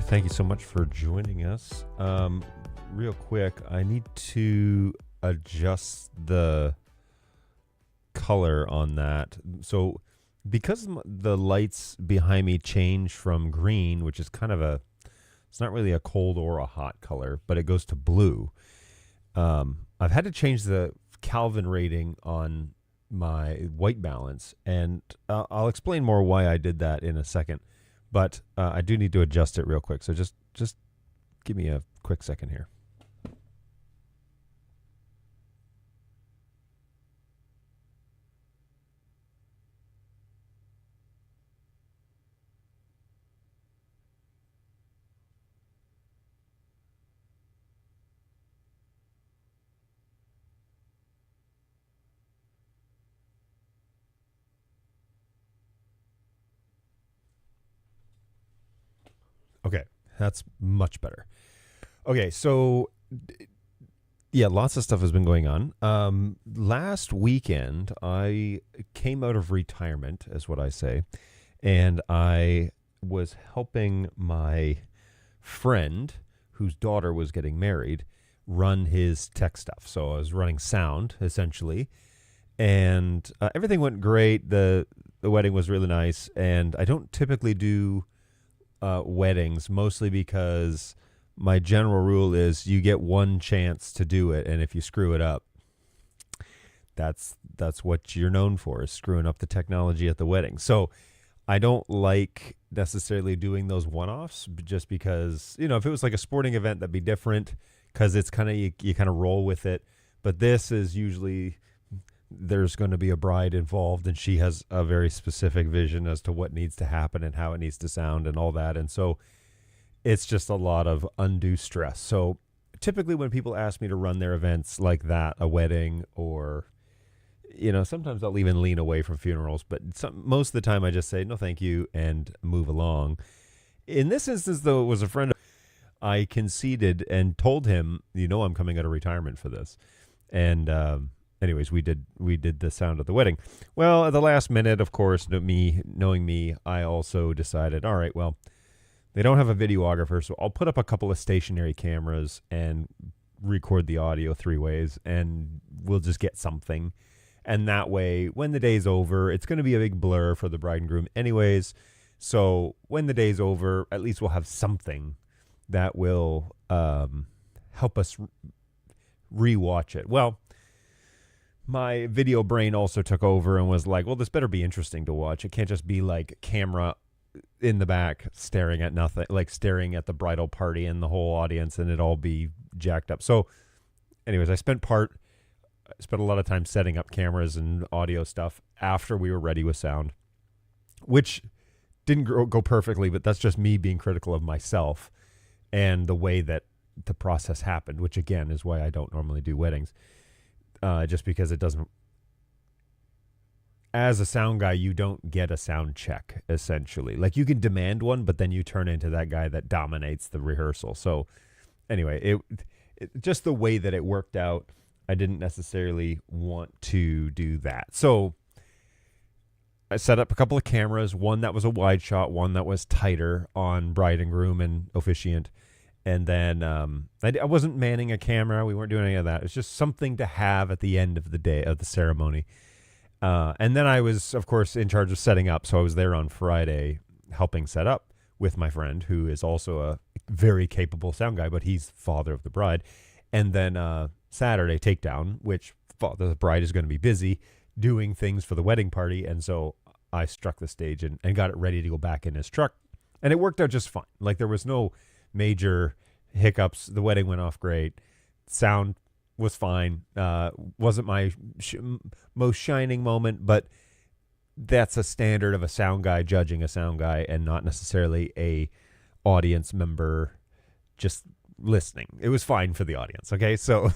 Thank you so much for joining us. Real quick, I need to adjust the color on that. So because the lights behind me change from green, which is kind of it's not really a cold or a hot color, but it goes to blue. I've had to change the Kelvin rating on my white balance, and I'll explain more why I did that in a second. But I do need to adjust it real quick. So just give me a quick second here. Okay, that's much better. Okay, so yeah, lots of stuff has been going on. Last weekend, I came out of retirement, is what I say, and I was helping my friend, whose daughter was getting married, run his tech stuff. So I was running sound, essentially, and everything went great. The wedding was really nice, and I don't typically do weddings, mostly because my general rule is you get one chance to do it, and if you screw it up, that's what you're known for, is screwing up the technology at the wedding. So I don't like necessarily doing those one-offs, just because, if it was like a sporting event, that'd be different, because it's kind of you kind of roll with it. But this is usually there's going to be a bride involved, and she has a very specific vision as to what needs to happen and how it needs to sound and all that. And so it's just a lot of undue stress. So typically when people ask me to run their events like that, a wedding, or, sometimes I'll even lean away from funerals, but most of the time I just say, no, thank you, and move along. In this instance, though, it was a friend. I conceded and told him, I'm coming out of retirement for this. And, anyways, we did the sound at the wedding. Well, at the last minute, of course, knowing me, I also decided, all right, well, they don't have a videographer, so I'll put up a couple of stationary cameras and record the audio 3 ways, and we'll just get something. And that way, when the day's over, it's going to be a big blur for the bride and groom anyways. So when the day's over, at least we'll have something that will help us rewatch it. Well, my video brain also took over and was like, well, this better be interesting to watch. It can't just be like camera in the back staring at nothing, like staring at the bridal party and the whole audience, and it all be jacked up. So anyways, I spent part spent a lot of time setting up cameras and audio stuff after we were ready with sound, which didn't go perfectly, but that's just me being critical of myself and the way that the process happened, which again is why I don't normally do weddings, just because it doesn't. As a sound guy, you don't get a sound check, essentially. Like, you can demand one, but then you turn into that guy that dominates the rehearsal. So anyway, it just the way that it worked out, I didn't necessarily want to do that. So I set up a couple of cameras, one that was a wide shot, one that was tighter on bride and groom and officiant. And then I wasn't manning a camera. We weren't doing any of that. It was just something to have at the end of the day of the ceremony. And then I was, of course, in charge of setting up. So I was there on Friday helping set up with my friend, who is also a very capable sound guy, but he's father of the bride. And then Saturday, takedown, which father of the bride is going to be busy doing things for the wedding party. And so I struck the stage and got it ready to go back in his truck. And it worked out just fine. Like, there was no major hiccups. The wedding went off great. Sound was fine. Wasn't my most shining moment, but that's a standard of a sound guy judging a sound guy and not necessarily a audience member just listening. It was fine for the audience. Okay. So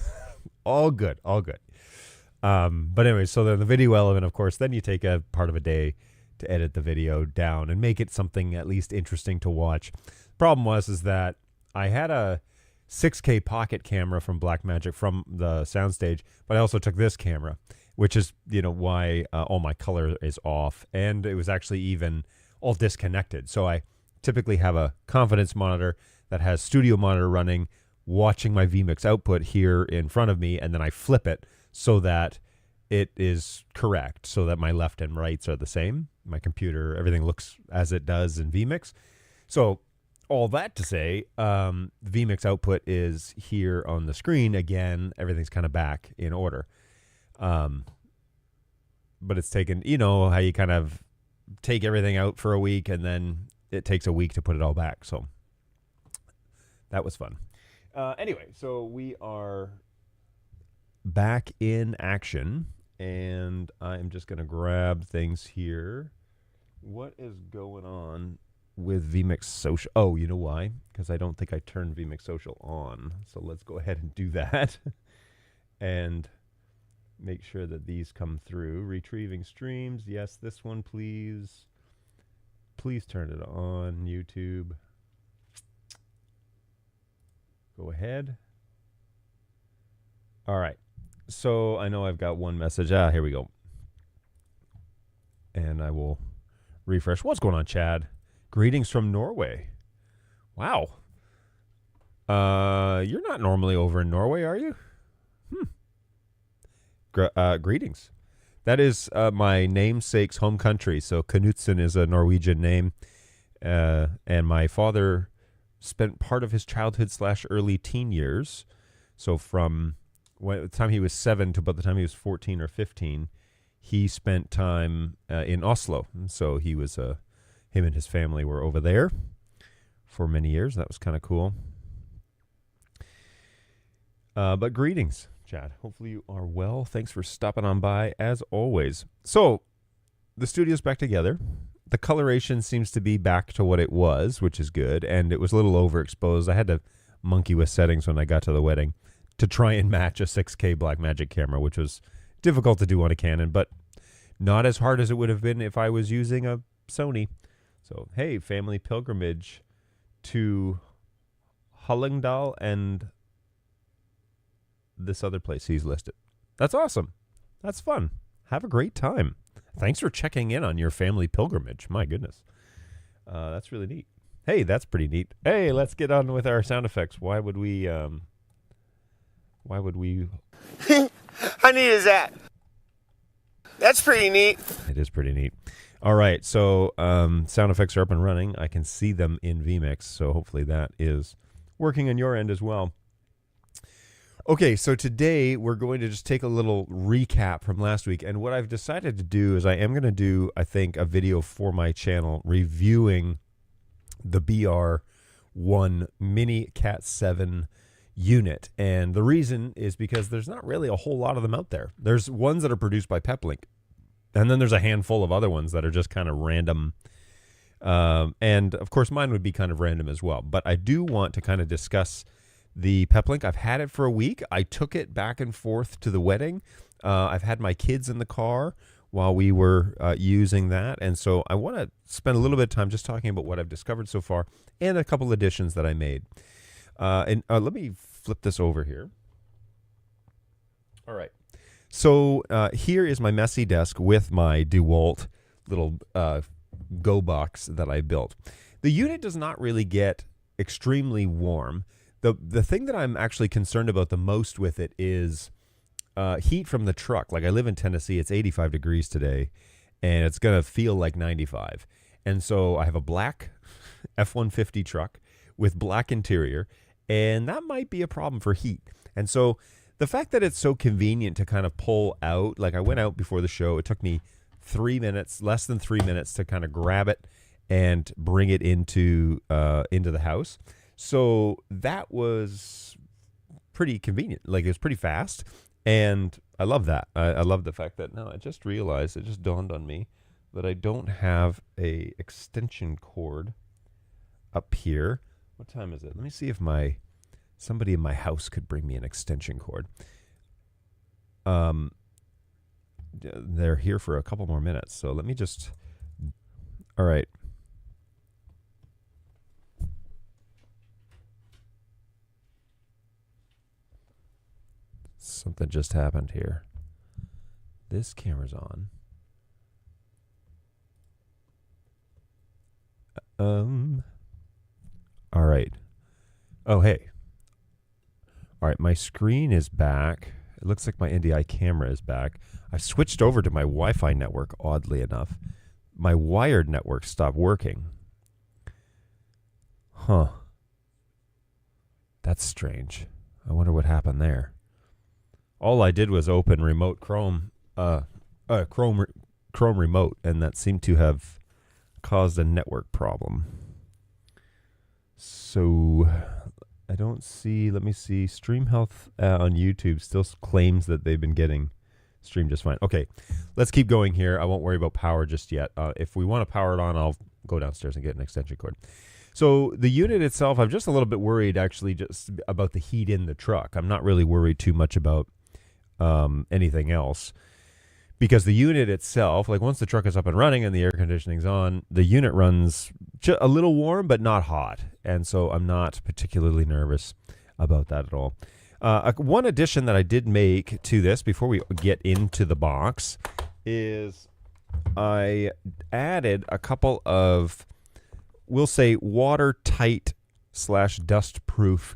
all good. But anyway, so then the video element, of course, then you take a part of a day to edit the video down and make it something at least interesting to watch. Problem was that I had a 6K pocket camera from Blackmagic from the soundstage, but I also took this camera, which is, why all my color is off. And it was actually even all disconnected. So I typically have a confidence monitor that has studio monitor running, watching my vMix output here in front of me, and then I flip it so that it is correct, so that my left and rights are the same. My computer, everything looks as it does in vMix. So all that to say, the vMix output is here on the screen. Again, everything's kind of back in order. But it's taken, how you kind of take everything out for a week and then it takes a week to put it all back. So that was fun. Anyway, so we are back in action and I'm just going to grab things here. What is going on with vMix Social? Oh, you know why? Because I don't think I turned vMix Social on. So let's go ahead and do that and make sure that these come through. Retrieving streams. Yes, this one, please. Please turn it on, YouTube. Go ahead. All right. So I know I've got one message. Here we go. And I will refresh. What's going on, Chad? Greetings from Norway. Wow. You're not normally over in Norway, are you? Greetings. That is my namesake's home country. So Knutsen is a Norwegian name. And my father spent part of his childhood / early teen years. So from the time he was 7 to about the time he was 14 or 15, he spent time in Oslo. And so he was him and his family were over there for many years. That was kind of cool. But greetings, Chad. Hopefully you are well. Thanks for stopping on by, as always. So the studio's back together. The coloration seems to be back to what it was, which is good. And it was a little overexposed. I had to monkey with settings when I got to the wedding to try and match a 6K Blackmagic camera, which was difficult to do on a Canon, but not as hard as it would have been if I was using a Sony. So, hey, family pilgrimage to Hallingdal and this other place he's listed. That's awesome. That's fun. Have a great time. Thanks for checking in on your family pilgrimage. My goodness. That's really neat. Hey, that's pretty neat. Hey, let's get on with our sound effects. Why would we... How neat is that? That's pretty neat. It is pretty neat. All right, so sound effects are up and running. I can see them in vMix, so hopefully that is working on your end as well. Okay, so today we're going to just take a little recap from last week, and what I've decided to do is I am going to do, I think, a video for my channel reviewing the BR1 Mini Cat 7 unit. And the reason is because there's not really a whole lot of them out there. There's ones that are produced by PEPLINK, and then there's a handful of other ones that are just kind of random. And of course, mine would be kind of random as well. But I do want to kind of discuss the PEPLINK. I've had it for a week. I took it back and forth to the wedding. I've had my kids in the car while we were using that. And so I want to spend a little bit of time just talking about what I've discovered so far and a couple additions that I made. And let me flip this over here. All right. So here is my messy desk with my DeWalt little Go box that I built. The unit does not really get extremely warm. The thing that I'm actually concerned about the most with it is heat from the truck. Like, I live in Tennessee. It's 85 degrees today, and it's going to feel like 95. And so I have a black F-150 truck with black interior, and that might be a problem for heat. And so the fact that it's so convenient to kind of pull out, like, I went out before the show. It took me 3 minutes, less than 3 minutes, to kind of grab it and bring it into the house. So that was pretty convenient. Like, it was pretty fast. And I love that. I love the fact that, I just realized, it just dawned on me that I don't have a extension cord up here. What time is it? Let me see if somebody in my house could bring me an extension cord. They're here for a couple more minutes, so let me just... All right. Something just happened here. This camera's on. All right. Oh, hey. All right, my screen is back. It looks like my NDI camera is back. I switched over to my Wi-Fi network, oddly enough. My wired network stopped working. Huh. That's strange. I wonder what happened there. All I did was open remote Chrome remote, and that seemed to have caused a network problem. So I don't see, let me see, Stream Health on YouTube still claims that they've been getting streamed just fine. Okay, let's keep going here. I won't worry about power just yet. If we want to power it on, I'll go downstairs and get an extension cord. So the unit itself, I'm just a little bit worried actually just about the heat in the truck. I'm not really worried too much about anything else, because the unit itself, like, once the truck is up and running and the air conditioning's on, the unit runs a little warm but not hot, and so I'm not particularly nervous about that at all. One addition that I did make to this before we get into the box is I added a couple of, we'll say, watertight / dust-proof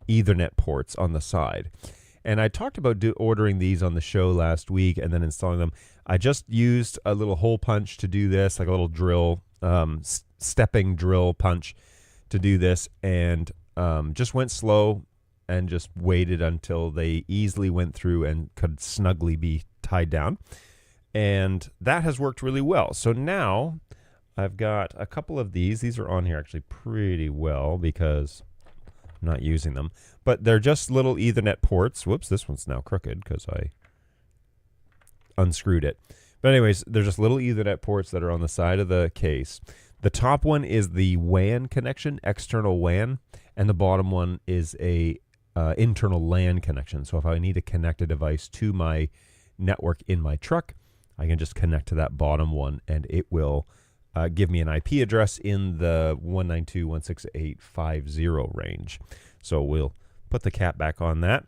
Ethernet ports on the side. And I talked about ordering these on the show last week and then installing them. I just used a little hole punch to do this, like a little drill, stepping drill punch to do this, and just went slow and just waited until they easily went through and could snugly be tied down. And that has worked really well. So now I've got a couple of these. These are on here actually pretty well because I'm not using them. But they're just little Ethernet ports. Whoops, this one's now crooked because I unscrewed it. But anyways, they're just little Ethernet ports that are on the side of the case. The top one is the WAN connection, external WAN, and the bottom one is a internal LAN connection. So if I need to connect a device to my network in my truck, I can just connect to that bottom one, and it will give me an IP address in the 192.168.50 range. So we'll put the cap back on that.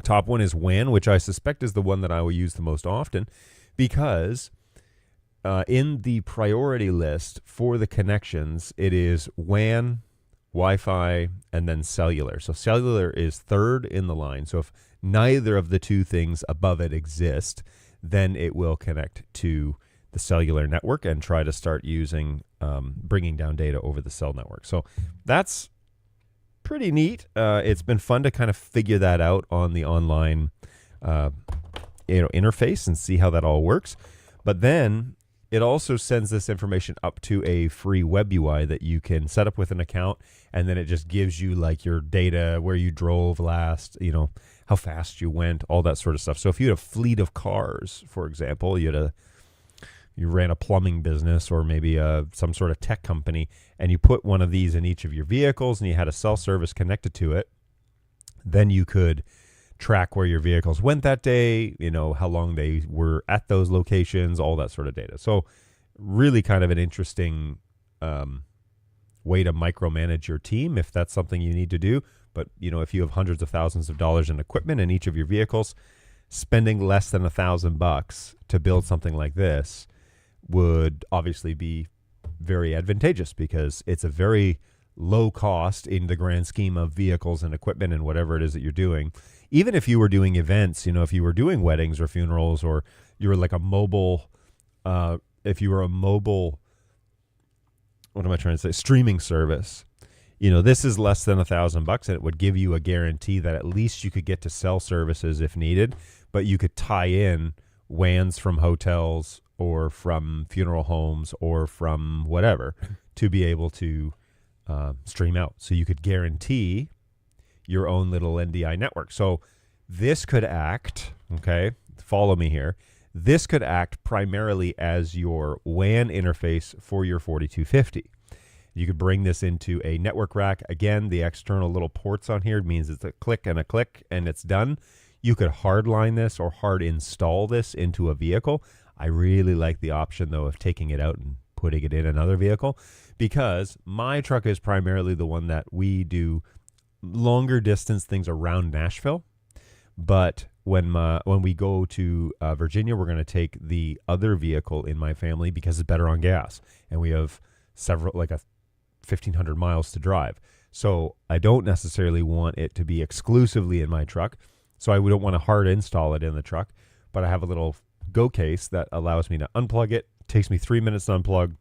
Top one is WAN, which I suspect is the one that I will use the most often, because in the priority list for the connections, it is WAN, Wi-Fi, and then cellular. So cellular is third in the line. So if neither of the two things above it exist, then it will connect to the cellular network and try to start using, bringing down data over the cell network. So that's pretty neat. It's been fun to kind of figure that out on the online interface and see how that all works. But then it also sends this information up to a free web UI that you can set up with an account, and then it just gives you like your data, where you drove last, how fast you went, all that sort of stuff. So if you had a fleet of cars, for example, you ran a plumbing business or maybe some sort of tech company, and you put one of these in each of your vehicles and you had a cell service connected to it, then you could track where your vehicles went that day, how long they were at those locations, all that sort of data. So really kind of an interesting way to micromanage your team if that's something you need to do. But, if you have hundreds of thousands of dollars in equipment in each of your vehicles, spending less than $1,000 to build something like this would obviously be very advantageous, because it's a very low cost in the grand scheme of vehicles and equipment and whatever it is that you're doing. Even if you were doing events, if you were doing weddings or funerals, or you were like a mobile, if you were a mobile, what am I trying to say? Streaming service. This is less than $1,000, and it would give you a guarantee that at least you could get to cell services if needed, but you could tie in WANs from hotels or from funeral homes or from whatever to be able to stream out. So you could guarantee your own little NDI network. So this could act, okay, follow me here. This could act primarily as your WAN interface for your 4250. You could bring this into a network rack. Again, the external little ports on here means it's a click and it's done. You could hardline this or hard install this into a vehicle. I really like the option, though, of taking it out and putting it in another vehicle, because my truck is primarily the one that we do longer distance things around Nashville. But when we go to Virginia, we're going to take the other vehicle in my family because it's better on gas, and we have like 1,500 miles to drive. So I don't necessarily want it to be exclusively in my truck. So I don't want to hard install it in the truck, but I have a little go case that allows me to unplug it. Takes me 3 minutes to unplug,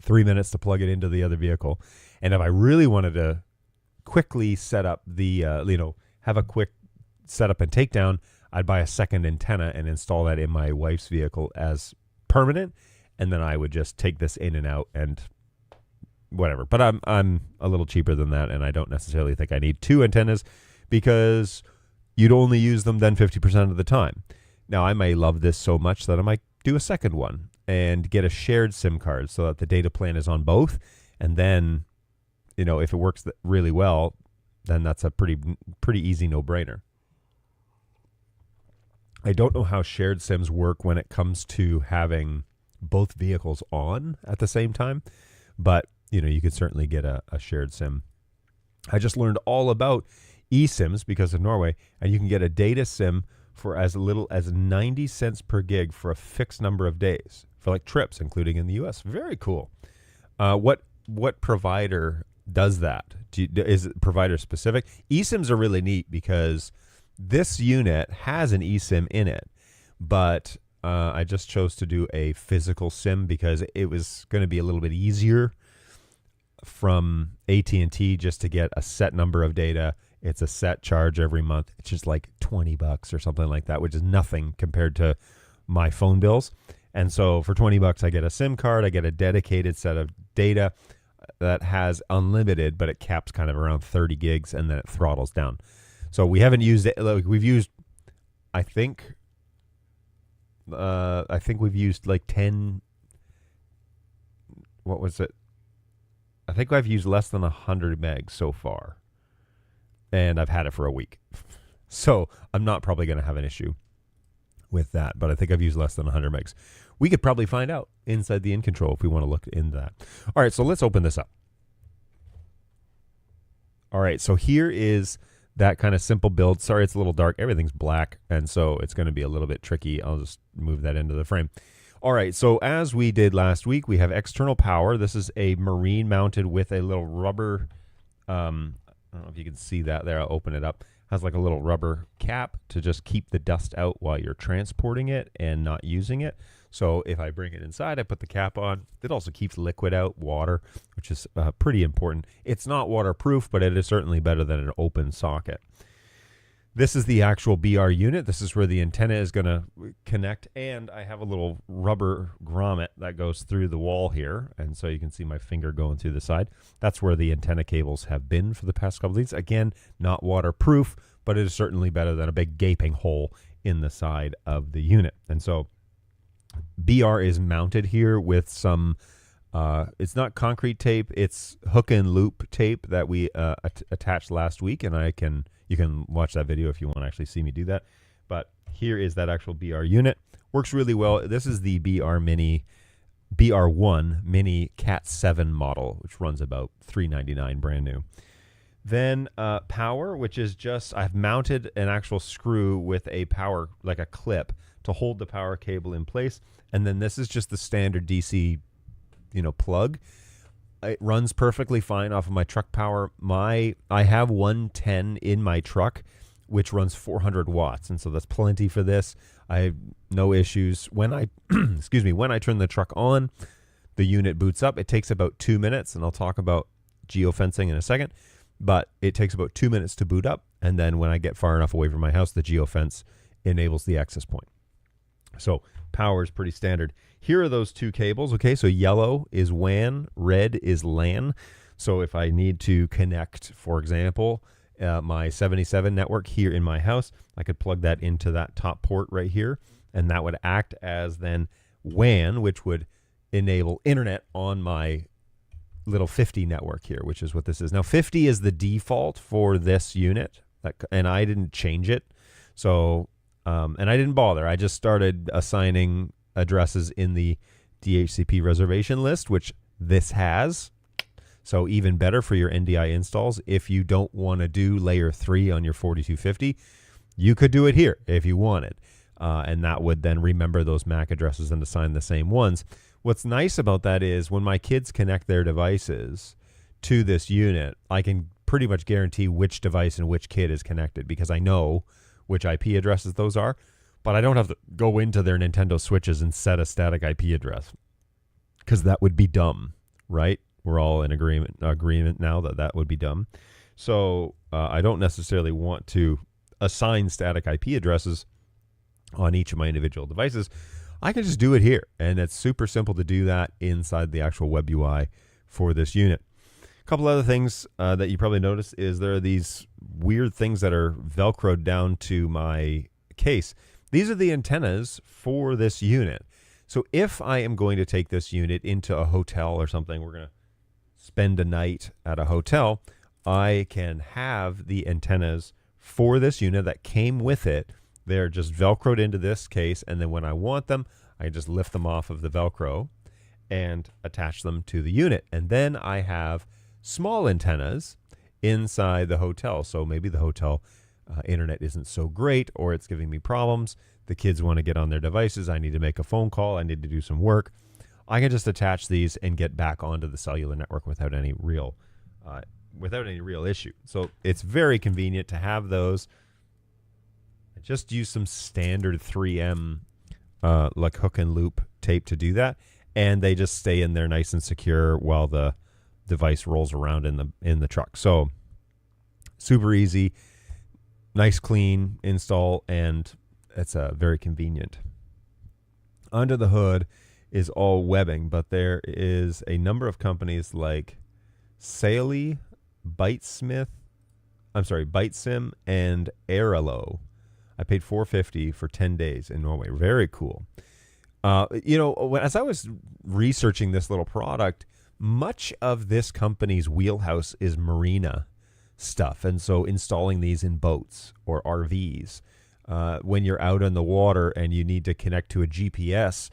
3 minutes to plug it into the other vehicle. And if I really wanted to quickly set up the, have a quick setup and takedown, I'd buy a second antenna and install that in my wife's vehicle as permanent. And then I would just take this in and out and whatever. But I'm a little cheaper than that, and I don't necessarily think I need two antennas, because you'd only use them then 50% of the time. Now, I may love this so much that I might do a second one and get a shared SIM card so that the data plan is on both. And then, if it works really well, then that's a pretty easy no-brainer. I don't know how shared SIMs work when it comes to having both vehicles on at the same time, but you could certainly get a shared SIM. I just learned all about eSIMs because of Norway, and you can get a data SIM for as little as 90 cents per gig for a fixed number of days for like trips, including in the U.S. Very cool. What provider does that? Is it provider specific? eSIMs are really neat because this unit has an eSIM in it, but I just chose to do a physical SIM because it was going to be a little bit easier from AT&T just to get a set number of data. It's a set charge every month. It's just like $20 or something like that, which is nothing compared to my phone bills. And so for $20, I get a SIM card. I get a dedicated set of data that has unlimited, but it caps kind of around 30 gigs, and then it throttles down. So we haven't used it. Like we've used, I think we've used like 10. What was it? I think I've used less than 100 megs so far, and I've had it for a week. So I'm not probably going to have an issue with that, but I think I've used less than 100 megs. We could probably find out inside the in control if we want to look into that. All right, so let's open this up. All right, so here is that kind of simple build. Sorry, it's a little dark. Everything's black, and so it's going to be a little bit tricky. I'll just move that into the frame. All right, so as we did last week, we have external power. This is a Marine mounted with a little rubber, I don't know if you can see that there. I'll open it up. Has like a little rubber cap to just keep the dust out while you're transporting it and not using it. So if I bring it inside, I put the cap on. It also keeps liquid out, water, which is pretty important. It's not waterproof, but it is certainly better than an open socket. This is the actual BR unit. This is where the antenna is going to connect, and I have a little rubber grommet that goes through the wall here, and so you can see my finger going through the side. That's where the antenna cables have been for the past couple of weeks. Again, not waterproof, but it is certainly better than a big gaping hole in the side of the unit. And so BR is mounted here with some it's not concrete tape, it's hook and loop tape that we attached last week, and you can watch that video if you want to actually see me do that. But here is that actual BR unit. Works really well. This is the BR1 Mini Cat 7 model, which runs about $399 brand new. Then power, which is just, I've mounted an actual screw with a power, like a clip, to hold the power cable in place. And then this is just the standard DC, plug. It runs perfectly fine off of my truck power. I have 110 in my truck, which runs 400 watts, and so that's plenty for this. I have no issues. When I when I turn the truck on, the unit boots up. It takes about 2 minutes, and I'll talk about geofencing in a second, but it takes about 2 minutes to boot up, and then when I get far enough away from my house, the geofence enables the access point. So power is pretty standard. Here are those two cables. Okay, so yellow is WAN, red is LAN. So if I need to connect, for example, my 77 network here in my house, I could plug that into that top port right here, and that would act as then WAN, which would enable internet on my little 50 network here, which is what this is. Now 50 is the default for this unit, and I didn't change it. So, and I didn't bother. I just started assigning addresses in the DHCP reservation list, which this has. So even better for your NDI installs. If you don't want to do layer 3 on your 4250, you could do it here if you wanted. And that would then remember those MAC addresses and assign the same ones. What's nice about that is when my kids connect their devices to this unit, I can pretty much guarantee which device and which kid is connected because I know which IP addresses those are, but I don't have to go into their Nintendo Switches and set a static IP address because that would be dumb, right? We're all in agreement now that would be dumb. So I don't necessarily want to assign static IP addresses on each of my individual devices. I can just do it here, and it's super simple to do that inside the actual web UI for this unit. A couple other things that you probably noticed is there are these weird things that are Velcroed down to my case. These are the antennas for this unit. So if I am going to take this unit into a hotel or something, we're going to spend a night at a hotel, I can have the antennas for this unit that came with it. They're just Velcroed into this case, and then when I want them, I just lift them off of the Velcro and attach them to the unit. And then I have small antennas inside the hotel. So maybe the hotel internet isn't so great, or it's giving me problems. The kids want to get on their devices. I need to make a phone call. I need to do some work. I can just attach these and get back onto the cellular network without any real issue. So it's very convenient to have those. I just use some standard 3M like hook and loop tape to do that, and they just stay in there nice and secure while the device rolls around in the truck. So super easy, nice clean install, and it's very convenient. Under the hood is all webbing, but there is a number of companies like Saley, Bytesim, and Aerolo. I paid $450 for 10 days in Norway. Very cool. As I was researching this little product, much of this company's wheelhouse is marina stuff. And so installing these in boats or RVs, when you're out on the water and you need to connect to a GPS,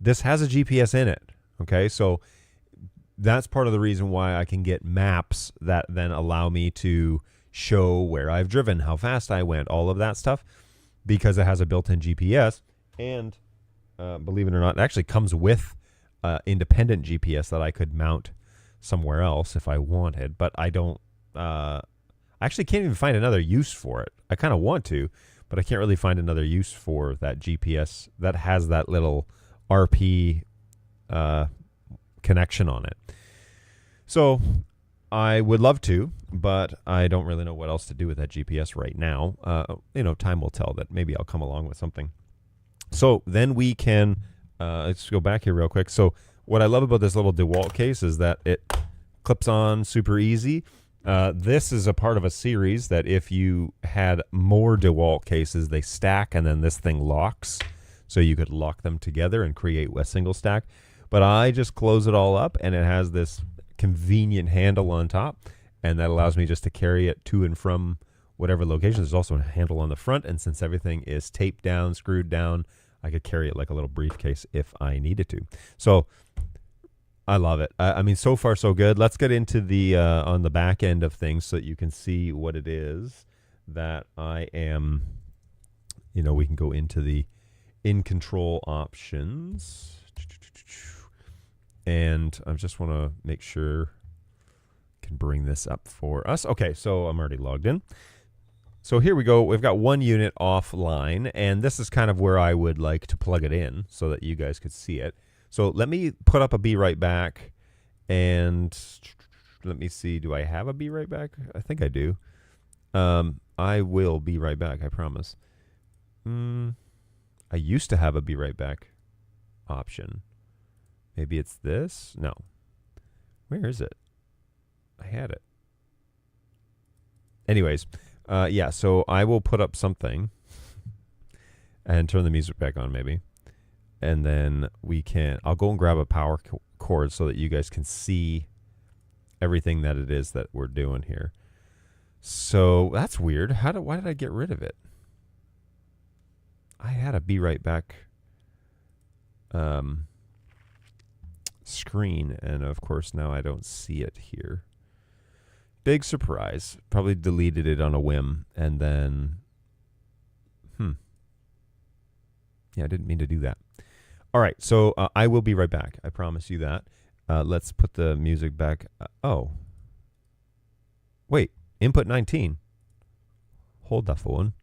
this has a GPS in it. Okay, so that's part of the reason why I can get maps that then allow me to show where I've driven, how fast I went, all of that stuff, because it has a built-in GPS. And believe it or not, it actually comes with independent GPS that I could mount somewhere else if I wanted, but I don't. I actually can't even find another use for it. I kind of want to, but I can't really find another use for that GPS that has that little RP connection on it. So I would love to, but I don't really know what else to do with that GPS right now. Time will tell that maybe I'll come along with something. So then we can, let's go back here real quick. So what I love about this little DeWalt case is that it clips on super easy. This is a part of a series that if you had more DeWalt cases, they stack and then this thing locks. So you could lock them together and create a single stack. But I just close it all up and it has this convenient handle on top. And that allows me just to carry it to and from whatever location. There's also a handle on the front. And since everything is taped down, screwed down, I could carry it like a little briefcase if I needed to. So I love it. I mean, so far so good. Let's get into the on the back end of things so that you can see what it is that I am, you know, we can go into the in control options. And I just want to make sure I can bring this up for us. Okay, so I'm already logged in. So here we go. We've got one unit offline, and this is kind of where I would like to plug it in so that you guys could see it. So let me put up a Be Right Back, and let me see. Do I have a Be Right Back? I think I do. I will be right back, I promise. I used to have a Be Right Back option. Maybe it's this? No. Where is it? I had it. Anyways, yeah, so I will put up something and turn the music back on maybe. And then I'll go and grab a power cord so that you guys can see everything that it is that we're doing here. So that's weird. Why did I get rid of it? I had a Be Right Back screen, and of course now I don't see it here. Big surprise. Probably deleted it on a whim, and then yeah, I didn't mean to do that. All right, so I will be right back. I promise you that. Let's put the music back. Oh, wait, input 19. Hold the phone.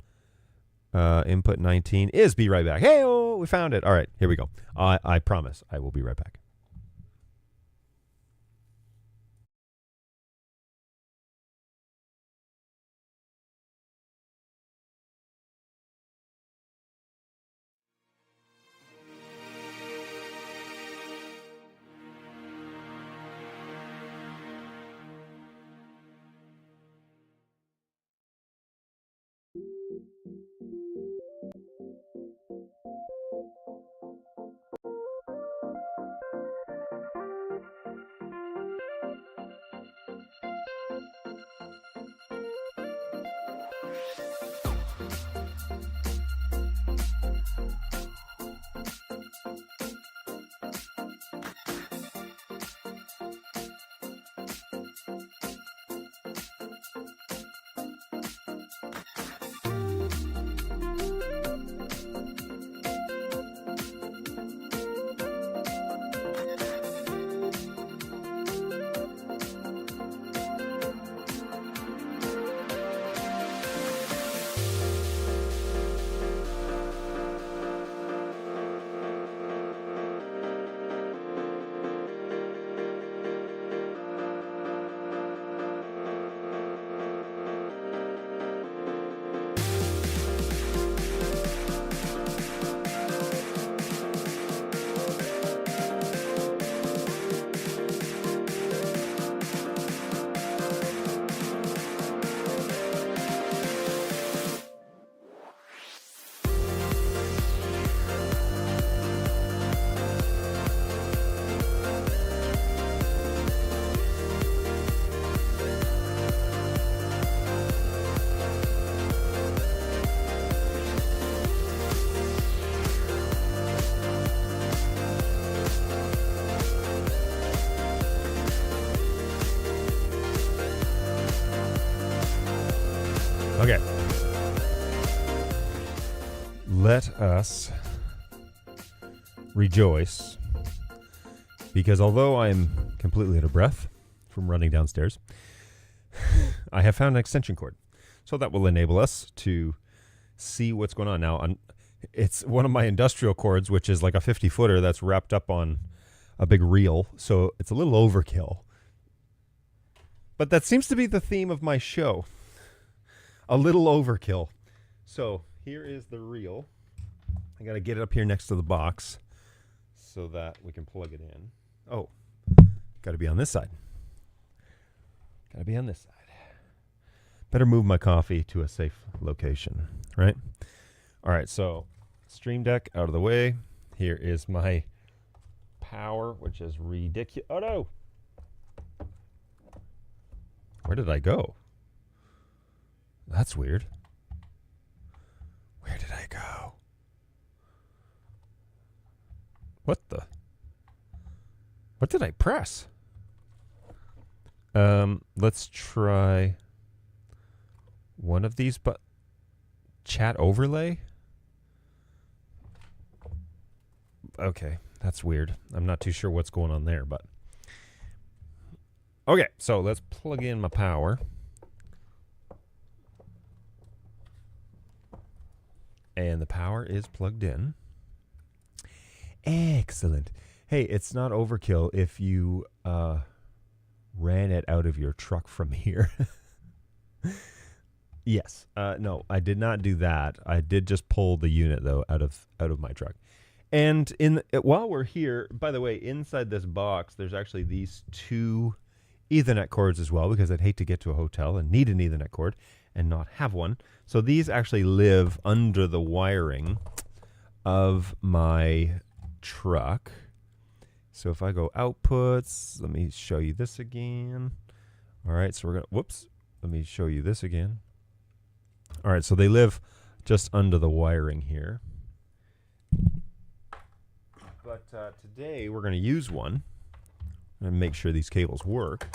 Input 19 is Be Right Back. Hey, oh, we found it. All right, here we go. I promise I will be right back. Okay. Let us rejoice, because although I'm completely out of breath from running downstairs, I have found an extension cord. So that will enable us to see what's going on. Now, it's one of my industrial cords, which is like a 50-footer that's wrapped up on a big reel. So it's a little overkill. But that seems to be the theme of my show. A little overkill. So here is the reel. I got to get it up here next to the box so that we can plug it in. Oh, got to be on this side. Got to be on this side. Better move my coffee to a safe location, right? All right, so Stream Deck out of the way. Here is my power, which is ridiculous. Oh, no. Where did I go? That's weird. Where did I go? What the? What did I press? Let's try one of these, but chat overlay? Okay, that's weird. I'm not too sure what's going on there, but okay, so let's plug in my power. And the power is plugged in. Excellent. Hey, it's not overkill if you ran it out of your truck from here. Yes. No, I did not do that. I did just pull the unit, though, out of my truck. And while we're here, by the way, inside this box, there's actually these two Ethernet cords as well, because I'd hate to get to a hotel and need an Ethernet cord and not have one. So these actually live under the wiring of my truck. So if I go outputs, let me show you this again. All right, so we're going to, whoops, let me show you this again. All right, so they live just under the wiring here. But today we're going to use one. I'm going to make sure these cables work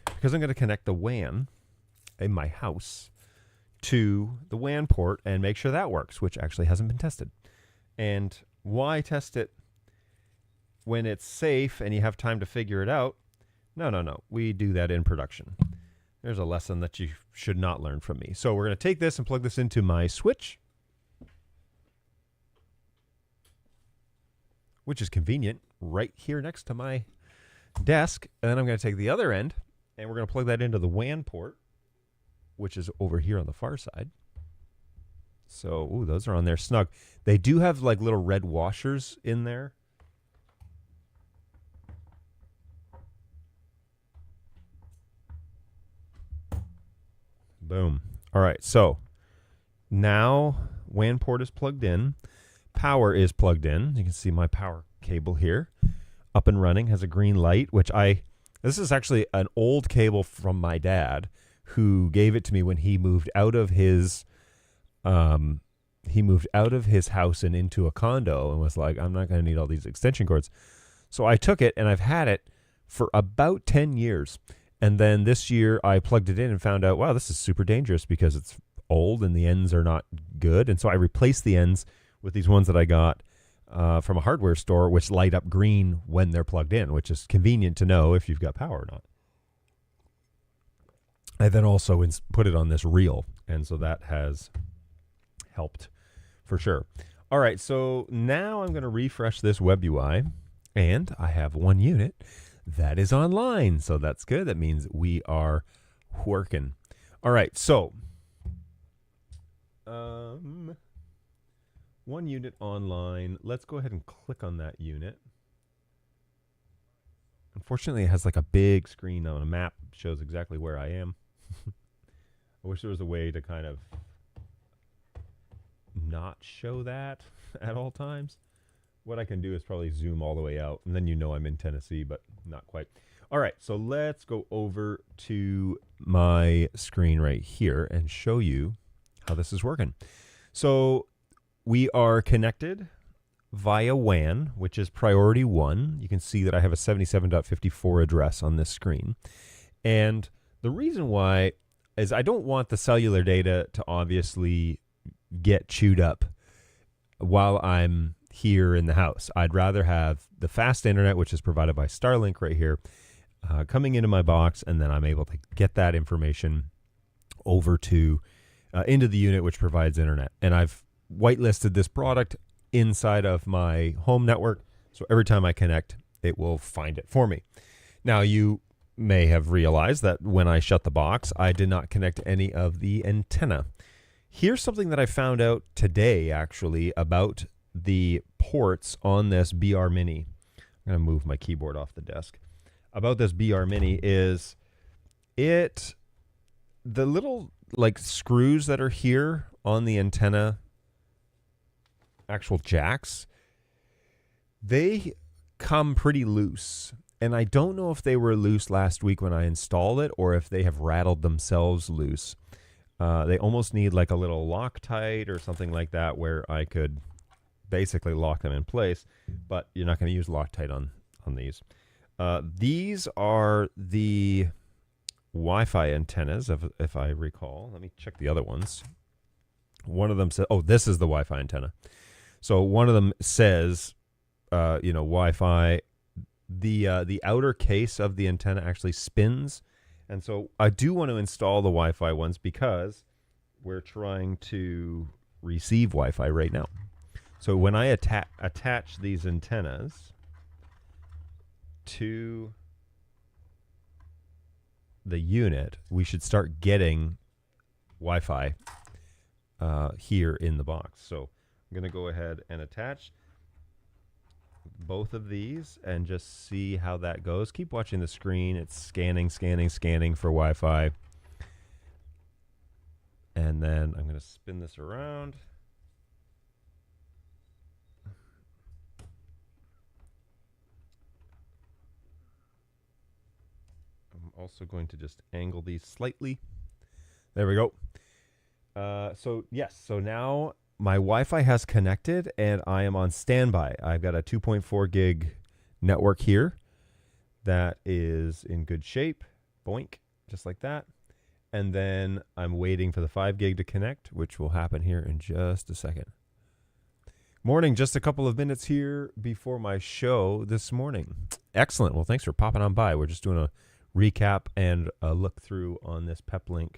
because I'm going to connect the WAN in my house to the WAN port and make sure that works, which actually hasn't been tested. And why test it when it's safe and you have time to figure it out? No. We do that in production. There's a lesson that you should not learn from me. So we're going to take this and plug this into my switch, which is convenient right here next to my desk. And then I'm going to take the other end and we're going to plug that into the WAN port, which is over here on the far side. So, ooh, those are on there snug. They do have like little red washers in there. Boom. All right, so now WAN port is plugged in. Power is plugged in. You can see my power cable here. Up and running, has a green light, which this is actually an old cable from my dad who gave it to me when he moved out of his house and into a condo and was like, I'm not going to need all these extension cords. So I took it and I've had it for about 10 years. And then this year I plugged it in and found out, wow, this is super dangerous because it's old and the ends are not good. And so I replaced the ends with these ones that I got from a hardware store, which light up green when they're plugged in, which is convenient to know if you've got power or not. I then also put it on this reel, and so that has helped for sure. All right, so now I'm going to refresh this web UI, and I have one unit that is online, so that's good. That means we are working. All right, so one unit online. Let's go ahead and click on that unit. Unfortunately, it has like a big screen on a map. It shows exactly where I am. I wish there was a way to kind of not show that at all times. What I can do is probably zoom all the way out, and then you know I'm in Tennessee, but not quite. All right, so let's go over to my screen right here and show you how this is working. So we are connected via WAN, which is priority 1. You can see that I have a 77.54 address on this screen. And the reason why is I don't want the cellular data to obviously get chewed up while I'm here in the house. I'd rather have the fast internet, which is provided by Starlink right here, coming into my box, and then I'm able to get that information over to into the unit, which provides internet. And I've whitelisted this product inside of my home network, so every time I connect, it will find it for me. Now, you may have realized that when I shut the box, I did not connect any of the antenna. Here's something that I found out today, actually, about the ports on this BR Mini. I'm going to move my keyboard off the desk. About this BR Mini is the little like screws that are here on the antenna, actual jacks, they come pretty loose. And I don't know if they were loose last week when I installed it or if they have rattled themselves loose. They almost need like a little Loctite or something like that where I could basically lock them in place, but you're not going to use Loctite on these. These are the Wi-Fi antennas, if I recall. Let me check the other ones. One of them says, oh, this is the Wi-Fi antenna. So one of them says, Wi-Fi. The outer case of the antenna actually spins. And so I do want to install the Wi-Fi ones because we're trying to receive Wi-Fi right now. So when I attach these antennas to the unit, we should start getting Wi-Fi here in the box. So I'm going to go ahead and attach both of these and just see how that goes. Keep watching the screen. It's scanning for Wi-Fi. And then I'm going to spin this around. I'm also going to just angle these slightly. There we go. So now my Wi-Fi has connected and I am on standby. I've got a 2.4 gig network here that is in good shape. Boink, just like that. And then I'm waiting for the 5 gig to connect, which will happen here in just a second. Morning, just a couple of minutes here before my show this morning. Excellent. Well, thanks for popping on by. We're just doing a recap and a look through on this PEPLINK.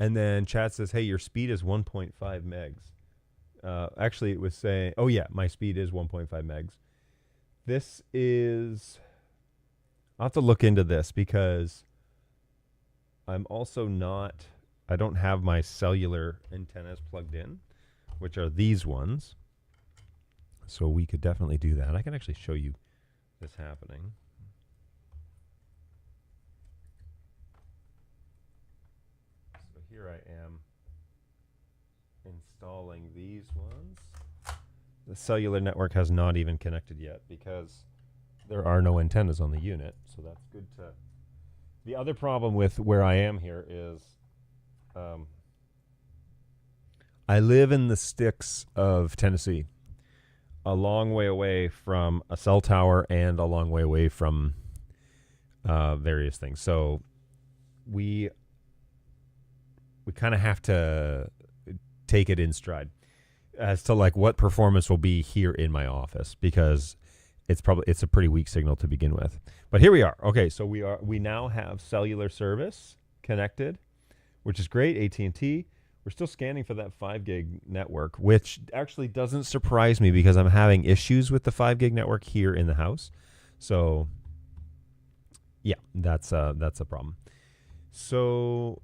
And then Chad says, hey, your speed is 1.5 megs. Actually, it was saying, oh yeah, my speed is 1.5 megs. This is, I'll have to look into this because I'm also not, I don't have my cellular antennas plugged in, which are these ones. So we could definitely do that. I can actually show you this happening. So here I am installing these ones. The cellular network has not even connected yet because there are no antennas on the unit. So that's good to... The other problem with where I am here is I live in the sticks of Tennessee, a long way away from a cell tower and a long way away from various things. So we kind of have to take it in stride as to like what performance will be here in my office because it's a pretty weak signal to begin with. But here we are. Okay, so we now have cellular service connected, which is great. AT&T. We're still scanning for that 5 gig network, which actually doesn't surprise me because I'm having issues with the 5 gig network here in the house. So yeah, that's a problem. So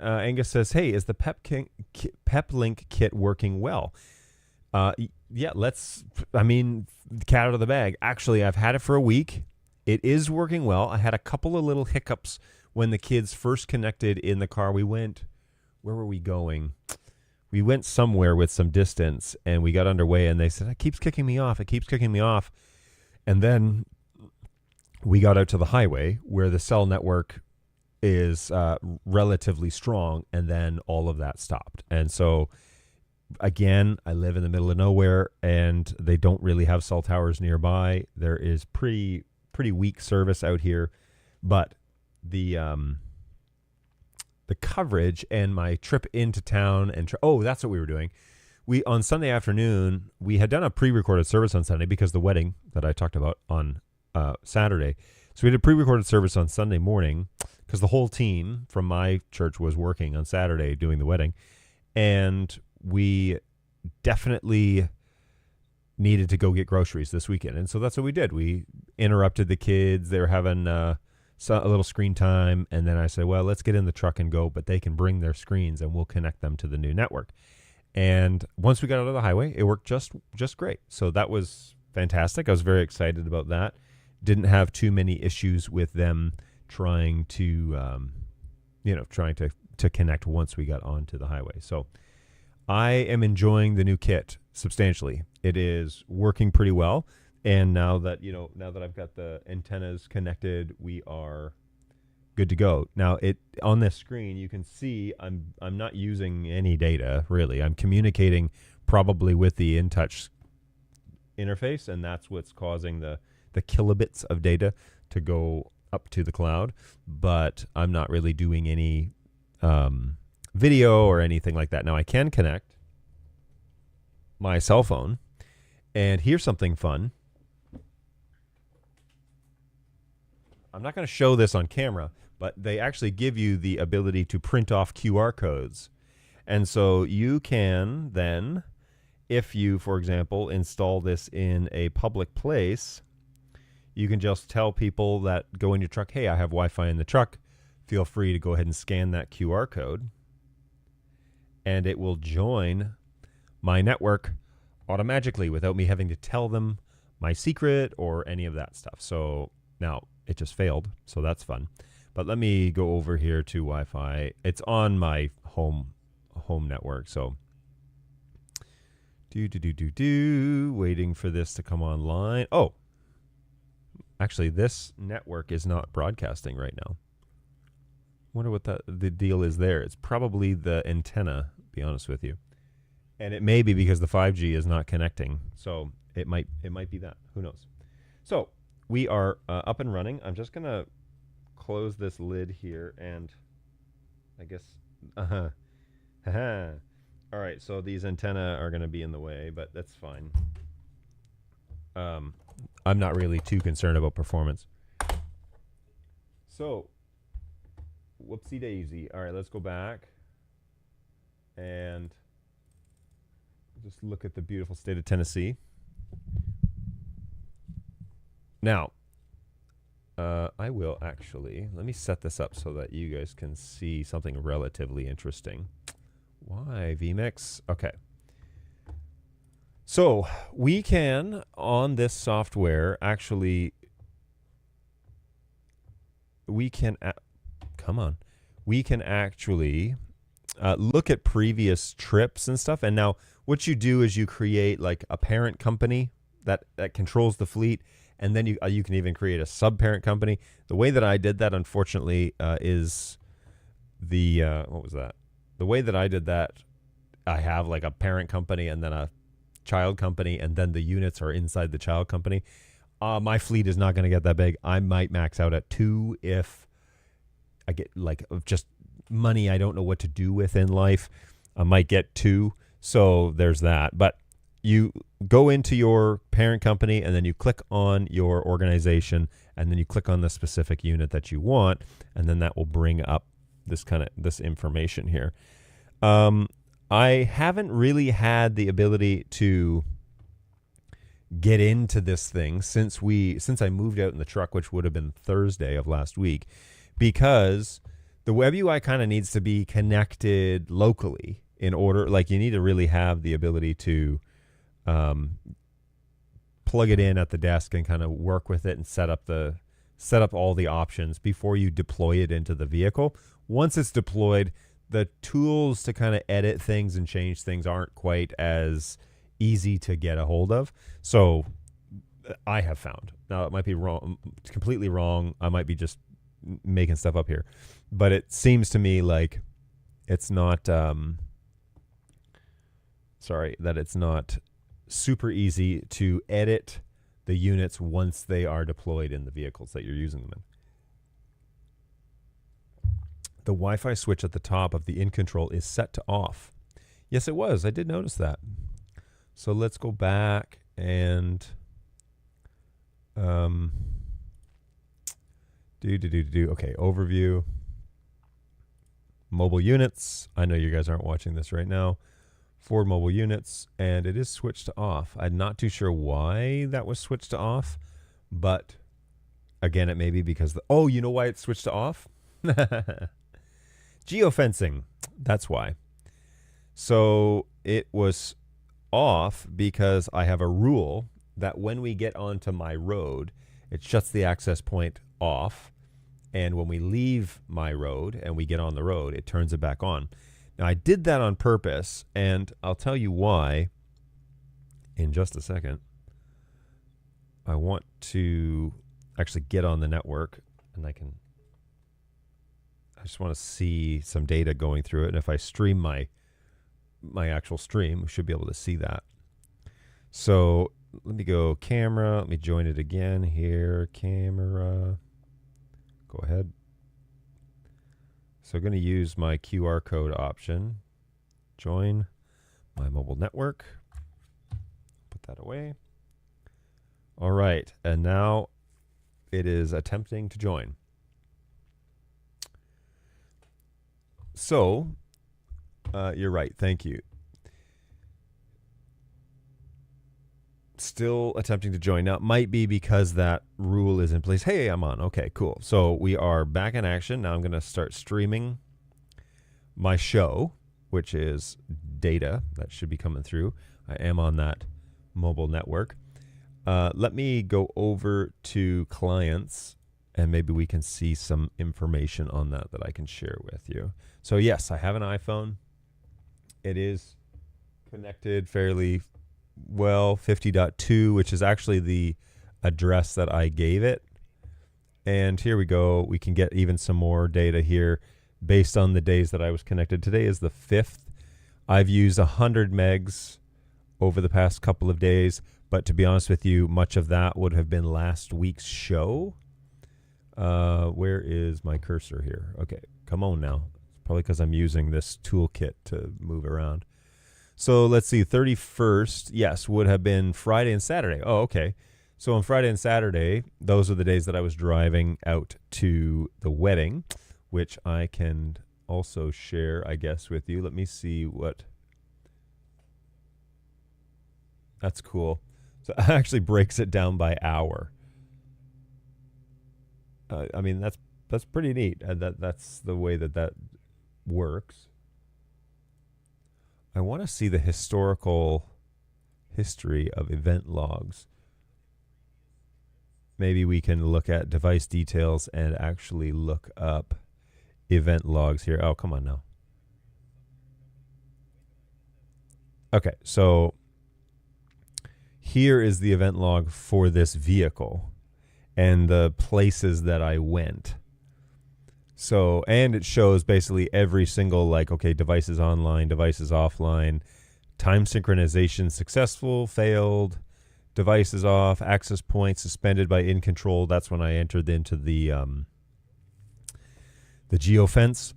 Angus says, hey, is the PEPLINK kit working well? Yeah, cat out of the bag. Actually, I've had it for a week. It is working well. I had a couple of little hiccups when the kids first connected in the car. Where were we going? We went somewhere with some distance and we got underway and they said, it keeps kicking me off. It keeps kicking me off. And then we got out to the highway where the cell network is relatively strong. And then all of that stopped. And so again, I live in the middle of nowhere and they don't really have cell towers nearby. There is pretty weak service out here, but the coverage and my trip into town and that's what we were doing. On Sunday afternoon, we had done a pre-recorded service on Sunday because the wedding that I talked about on Saturday. So we did a pre-recorded service on Sunday morning because the whole team from my church was working on Saturday doing the wedding. And we definitely needed to go get groceries this weekend. And so that's what we did. We interrupted the kids. They were having a little screen time, and then I said, well, let's get in the truck and go, but they can bring their screens and we'll connect them to the new network. And once we got out of the highway, it worked just great. So that was fantastic. I was very excited about that. Didn't have too many issues with them trying to, to connect once we got onto the highway. So I am enjoying the new kit substantially. It is working pretty well. And now that I've got the antennas connected, we are good to go. Now, on this screen, you can see I'm not using any data, really. I'm communicating probably with the InTouch interface, and that's what's causing the kilobits of data to go up to the cloud. But I'm not really doing any video or anything like that. Now, I can connect my cell phone, and here's something fun. I'm not going to show this on camera, but they actually give you the ability to print off QR codes. And so you can then, if you, for example, install this in a public place, you can just tell people that go in your truck, hey, I have Wi-Fi in the truck. Feel free to go ahead and scan that QR code, and it will join my network automatically without me having to tell them my secret or any of that stuff. So now it just failed, so that's fun. But let me go over here to Wi-Fi. It's on my home network, so waiting for this to come online. Oh, actually, this network is not broadcasting right now. Wonder what the deal is there. It's probably the antenna, to be honest with you. And it may be because the 5G is not connecting. So it might be that. Who knows? So we are up and running. I'm just going to close this lid here, and I guess all right, so these antenna are going to be in the way, but that's fine. I'm not really too concerned about performance. So whoopsie daisy. All right, let's go back and just look at the beautiful state of Tennessee. Now, I will actually, let me set this up so that you guys can see something relatively interesting. Why, vMix? Okay. So we can, on this software, actually, we can actually look at previous trips and stuff. And now what you do is you create like a parent company that controls the fleet. And then you can even create a sub-parent company. The way that I did that, unfortunately, is what was that? The way that I did that, I have like a parent company and then a child company, and then the units are inside the child company. My fleet is not going to get that big. I might max out at 2 if I get like just money I don't know what to do with in life. I might get 2. So there's that. But you go into your parent company, and then you click on your organization, and then you click on the specific unit that you want, and then that will bring up this information here. I haven't really had the ability to get into this thing since I moved out in the truck, which would have been Thursday of last week, because the web UI kind of needs to be connected locally in order. Like, you need to really have the ability to plug it in at the desk and kind of work with it and set up all the options before you deploy it into the vehicle. Once it's deployed, the tools to kind of edit things and change things aren't quite as easy to get a hold of. So I have found, now it might be wrong, completely wrong. I might be just making stuff up here, but it seems to me like it's not, it's not super easy to edit the units once they are deployed in the vehicles that you're using them in. The Wi-Fi switch at the top of the in control is set to off. Yes, it was. I did notice that. So let's go back and okay, overview. Mobile units. I know you guys aren't watching this right now. Ford mobile units, and it is switched to off. I'm not too sure why that was switched to off, but Again, it may be because oh, you know why it switched to off? Geofencing. That's why. So it was off because I have a rule that when we get onto my road, it shuts the access point off. And when we leave my road and we get on the road, it turns it back on. Now, I did that on purpose, and I'll tell you why in just a second. I want to actually get on the network, and I just want to see some data going through it. And if I stream my actual stream, we should be able to see that. So let me go camera. Let me join it again here. Camera. Go ahead. So I'm going to use my QR code option. Join my mobile network. Put that away. All right. And now it is attempting to join. So you're right. Thank you. Still attempting to join. Now, it might be because that rule is in place. Hey, I'm on. Okay, cool. So we are back in action. Now I'm going to start streaming my show, which is data that should be coming through. I am on that mobile network. Let me go over to clients, and maybe we can see some information on that I can share with you. So yes, I have an iPhone. It is connected fairly well, 50.2, which is actually the address that I gave it. And here we go. We can get even some more data here based on the days that I was connected. Today is the 5th. I've used 100 megs over the past couple of days, but to be honest with you, much of that would have been last week's show. Where is my cursor here? Okay, come on now. It's probably because I'm using this toolkit to move around. So let's see, 31st, yes, would have been Friday and Saturday. Oh, okay. So on Friday and Saturday, those are the days that I was driving out to the wedding, which I can also share, I guess, with you. Let me see what. That's cool. So it actually breaks it down by hour. I mean, that's pretty neat. That's the way that works. I want to see the historical history of event logs. Maybe we can look at device details and actually look up event logs here. Oh, come on now. Okay, so here is the event log for this vehicle and the places that I went. So, and it shows basically every single, like, okay, devices online, devices offline, time synchronization successful, failed, devices off, access points suspended by in control. That's when I entered into the geofence.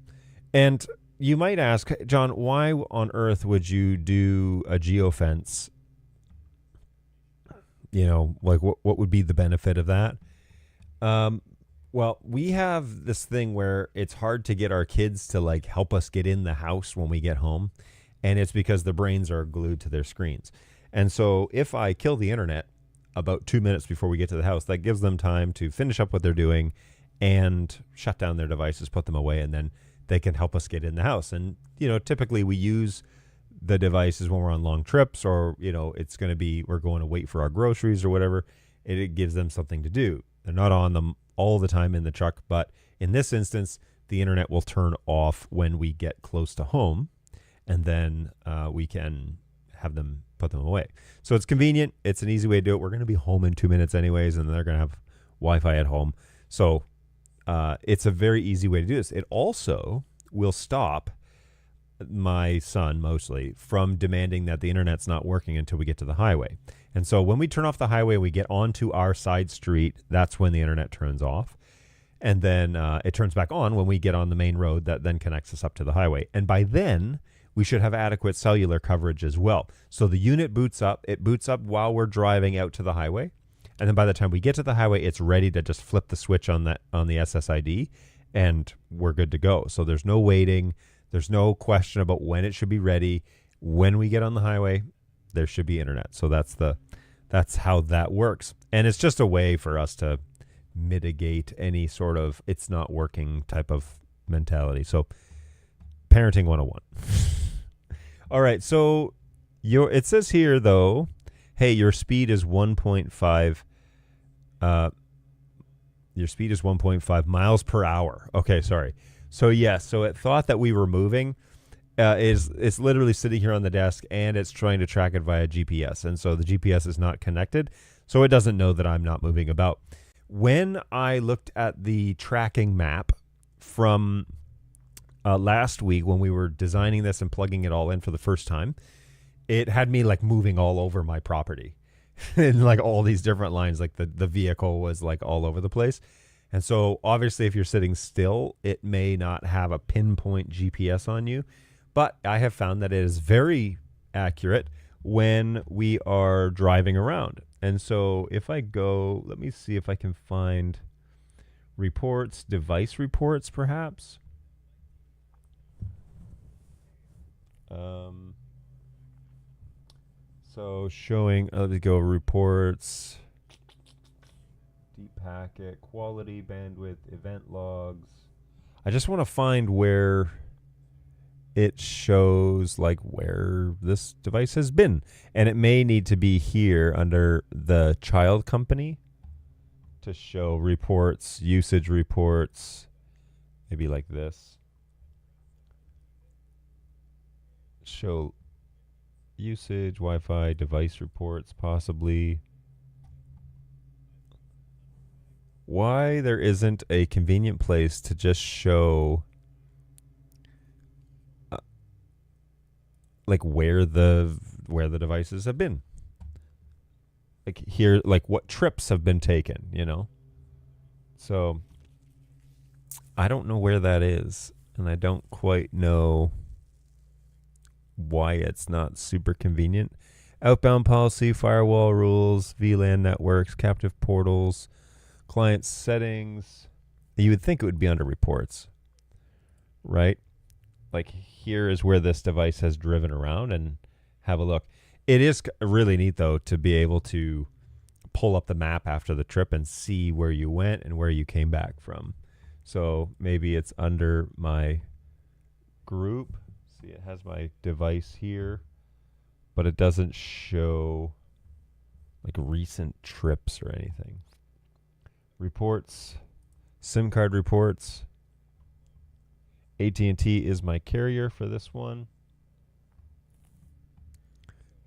And you might ask, John, why on earth would you do a geofence? You know, like what would be the benefit of that? Well, we have this thing where it's hard to get our kids to like help us get in the house when we get home. And it's because their brains are glued to their screens. And so if I kill the internet about 2 minutes before we get to the house, that gives them time to finish up what they're doing and shut down their devices, put them away, and then they can help us get in the house. And, you know, typically we use the devices when we're on long trips, or, you know, it's going to be, we're going to wait for our groceries or whatever. It gives them something to do. They're not on them all the time in the truck, but in this instance, the internet will turn off when we get close to home, and then we can have them put them away. So it's convenient. It's an easy way to do it. We're going to be home in 2 minutes anyways, and they're going to have Wi-Fi at home. So it's a very easy way to do this. It also will stop my son mostly from demanding that the internet's not working until we get to the highway. And so when we turn off the highway, we get onto our side street, that's when the internet turns off. And then it turns back on when we get on the main road that then connects us up to the highway. And by then, we should have adequate cellular coverage as well. So the unit boots up. It boots up while we're driving out to the highway. And then by the time we get to the highway, it's ready to just flip the switch on the SSID, and we're good to go. So there's no waiting. There's no question about when it should be ready. When we get on the highway, there should be internet. So that's how that works. And it's just a way for us to mitigate any sort of it's not working type of mentality. So parenting 101. All right, so it says here though, hey, your speed is 1.5 your speed is 1.5 miles per hour. Okay, sorry. So yes, so it thought that we were moving. It's literally sitting here on the desk and it's trying to track it via GPS. And so the GPS is not connected, so it doesn't know that I'm not moving about. When I looked at the tracking map from last week when we were designing this and plugging it all in for the first time, it had me like moving all over my property in like all these different lines. Like the vehicle was like all over the place. And so obviously if you're sitting still, it may not have a pinpoint GPS on you. But I have found that it is very accurate when we are driving around. And so if I go, let me see if I can find reports, device reports perhaps. So showing, let me go reports, deep packet, quality, bandwidth, event logs. I just want to find where it shows like where this device has been. And it may need to be here under the child company to show reports, usage reports, maybe like this. Show usage, Wi-Fi, device reports, possibly. Why there isn't a convenient place to just show like where the devices have been, like here, like what trips have been taken, you know? So I don't know where that is, and I don't quite know why it's not super convenient. Outbound policy, firewall rules, VLAN networks, captive portals, client settings. You would think it would be under reports, right? Like here is where this device has driven around, and have a look. It is really neat though to be able to pull up the map after the trip and see where you went and where you came back from. So maybe it's under my group. See, it has my device here, but it doesn't show like recent trips or anything. Reports, SIM card reports. AT&T is my carrier for this one.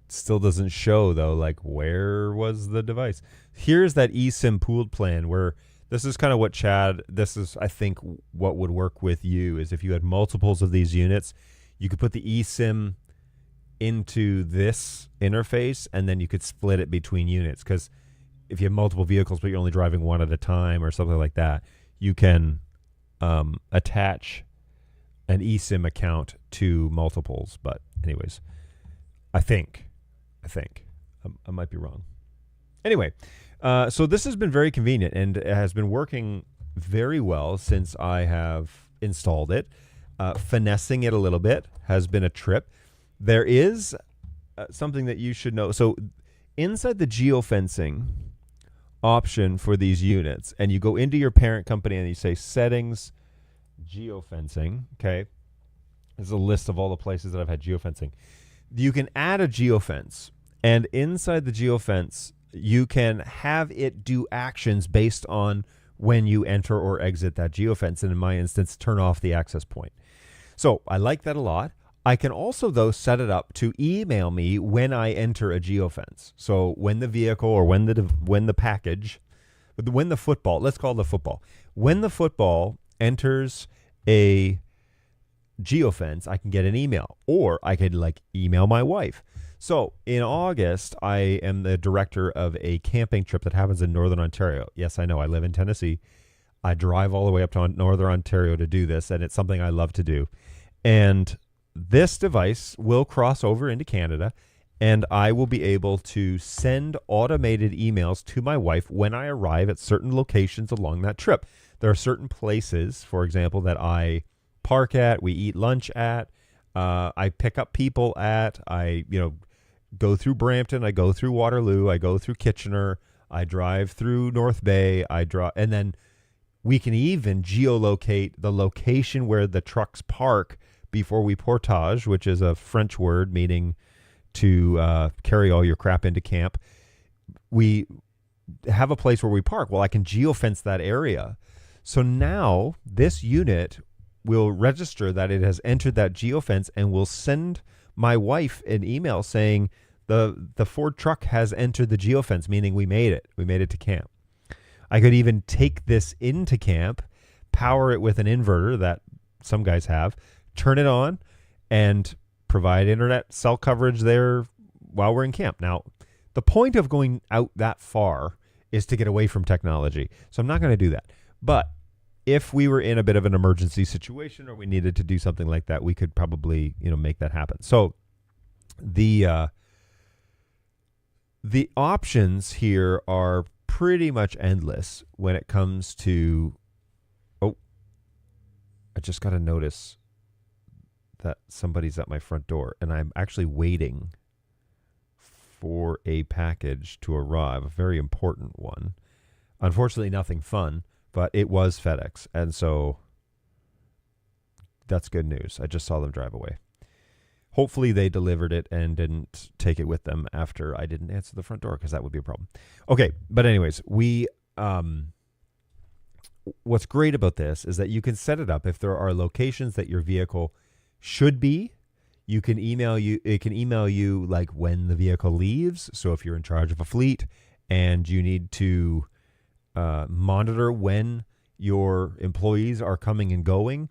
Still doesn't show though, like where was the device? Here's that eSIM pooled plan where this is kind of what Chad, this is I think what would work with you is if you had multiples of these units, you could put the eSIM into this interface and then you could split it between units. Because if you have multiple vehicles but you're only driving one at a time or something like that, you can attach an eSIM account to multiples. But anyways, I think I might be wrong. Anyway, so this has been very convenient and it has been working very well since I have installed it. Finessing it a little bit has been a trip. There is something that you should know. So inside the geofencing option for these units, and you go into your parent company and you say settings, geofencing, okay? This is a list of all the places that I've had geofencing. You can add a geofence, and inside the geofence, you can have it do actions based on when you enter or exit that geofence, and in my instance, turn off the access point. So I like that a lot. I can also, though, set it up to email me when I enter a geofence. So when the vehicle or when the package, when the football, let's call it the football. When the football enters a geofence, I can get an email, or I could like email my wife. So in August, I am the director of a camping trip that happens in Northern Ontario. Yes, I know, I live in Tennessee. I drive all the way up to Northern Ontario to do this, and it's something I love to do. And this device will cross over into Canada, and I will be able to send automated emails to my wife when I arrive at certain locations along that trip. There are certain places, for example, that I park at, we eat lunch at, I pick up people at, I go through Brampton, I go through Waterloo, I go through Kitchener, I drive through North Bay. And then we can even geolocate the location where the trucks park before we portage, which is a French word meaning to carry all your crap into camp. We have a place where we park. Well, I can geofence that area. So now this unit will register that it has entered that geofence and will send my wife an email saying the Ford truck has entered the geofence, meaning we made it. We made it to camp. I could even take this into camp, power it with an inverter that some guys have, turn it on, and provide internet cell coverage there while we're in camp. Now, the point of going out that far is to get away from technology. So I'm not going to do that. But if we were in a bit of an emergency situation or we needed to do something like that, we could probably, make that happen. So the options here are pretty much endless when it comes to, I just got to notice that somebody's at my front door and I'm actually waiting for a package to arrive, a very important one. Unfortunately, nothing fun, but it was FedEx. And so that's good news. I just saw them drive away. Hopefully they delivered it and didn't take it with them after I didn't answer the front door, because that would be a problem. Okay, but anyways, what's great about this is that you can set it up if there are locations that your vehicle should be. It can email you like when the vehicle leaves. So if you're in charge of a fleet and you need to monitor when your employees are coming and going,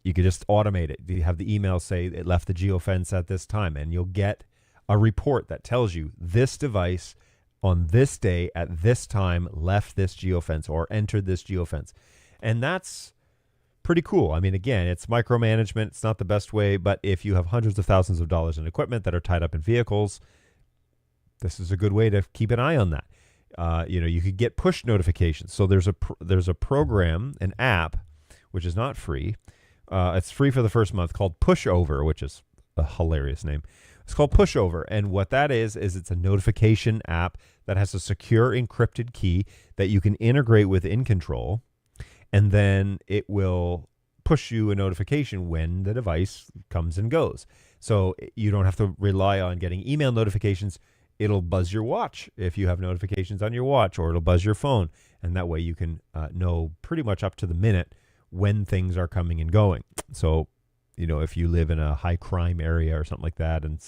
you could just automate it. You have the email say it left the geofence at this time, and you'll get a report that tells you this device on this day at this time left this geofence or entered this geofence. And that's pretty cool. I mean, again, it's micromanagement. It's not the best way, but if you have hundreds of thousands of dollars in equipment that are tied up in vehicles, this is a good way to keep an eye on that. You could get push notifications. So there's a program, an app, which is not free. It's free for the first month, called Pushover, which is a hilarious name. It's called Pushover, and what that is it's a notification app that has a secure encrypted key that you can integrate with InControl, and then it will push you a notification when the device comes and goes. So you don't have to rely on getting email notifications. It'll buzz your watch if you have notifications on your watch, or it'll buzz your phone, and that way you can know pretty much up to the minute when things are coming and going. So, if you live in a high crime area or something like that and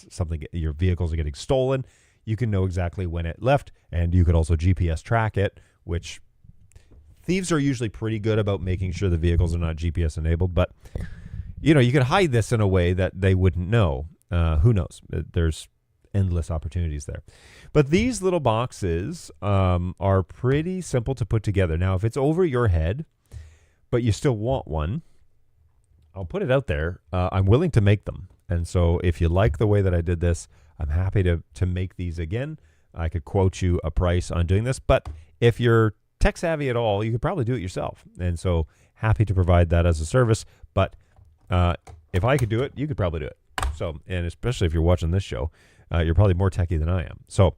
your vehicles are getting stolen, you can know exactly when it left, and you could also GPS track it, which thieves are usually pretty good about making sure the vehicles are not GPS enabled. But, you could hide this in a way that they wouldn't know. Who knows? There's endless opportunities there. But these little boxes are pretty simple to put together. Now, if it's over your head, but you still want one, I'll put it out there. I'm willing to make them. And so if you like the way that I did this, I'm happy to make these again. I could quote you a price on doing this, but if you're tech savvy at all, you could probably do it yourself. And so happy to provide that as a service. But if I could do it, you could probably do it. So, and especially if you're watching this show, you're probably more techie than I am. So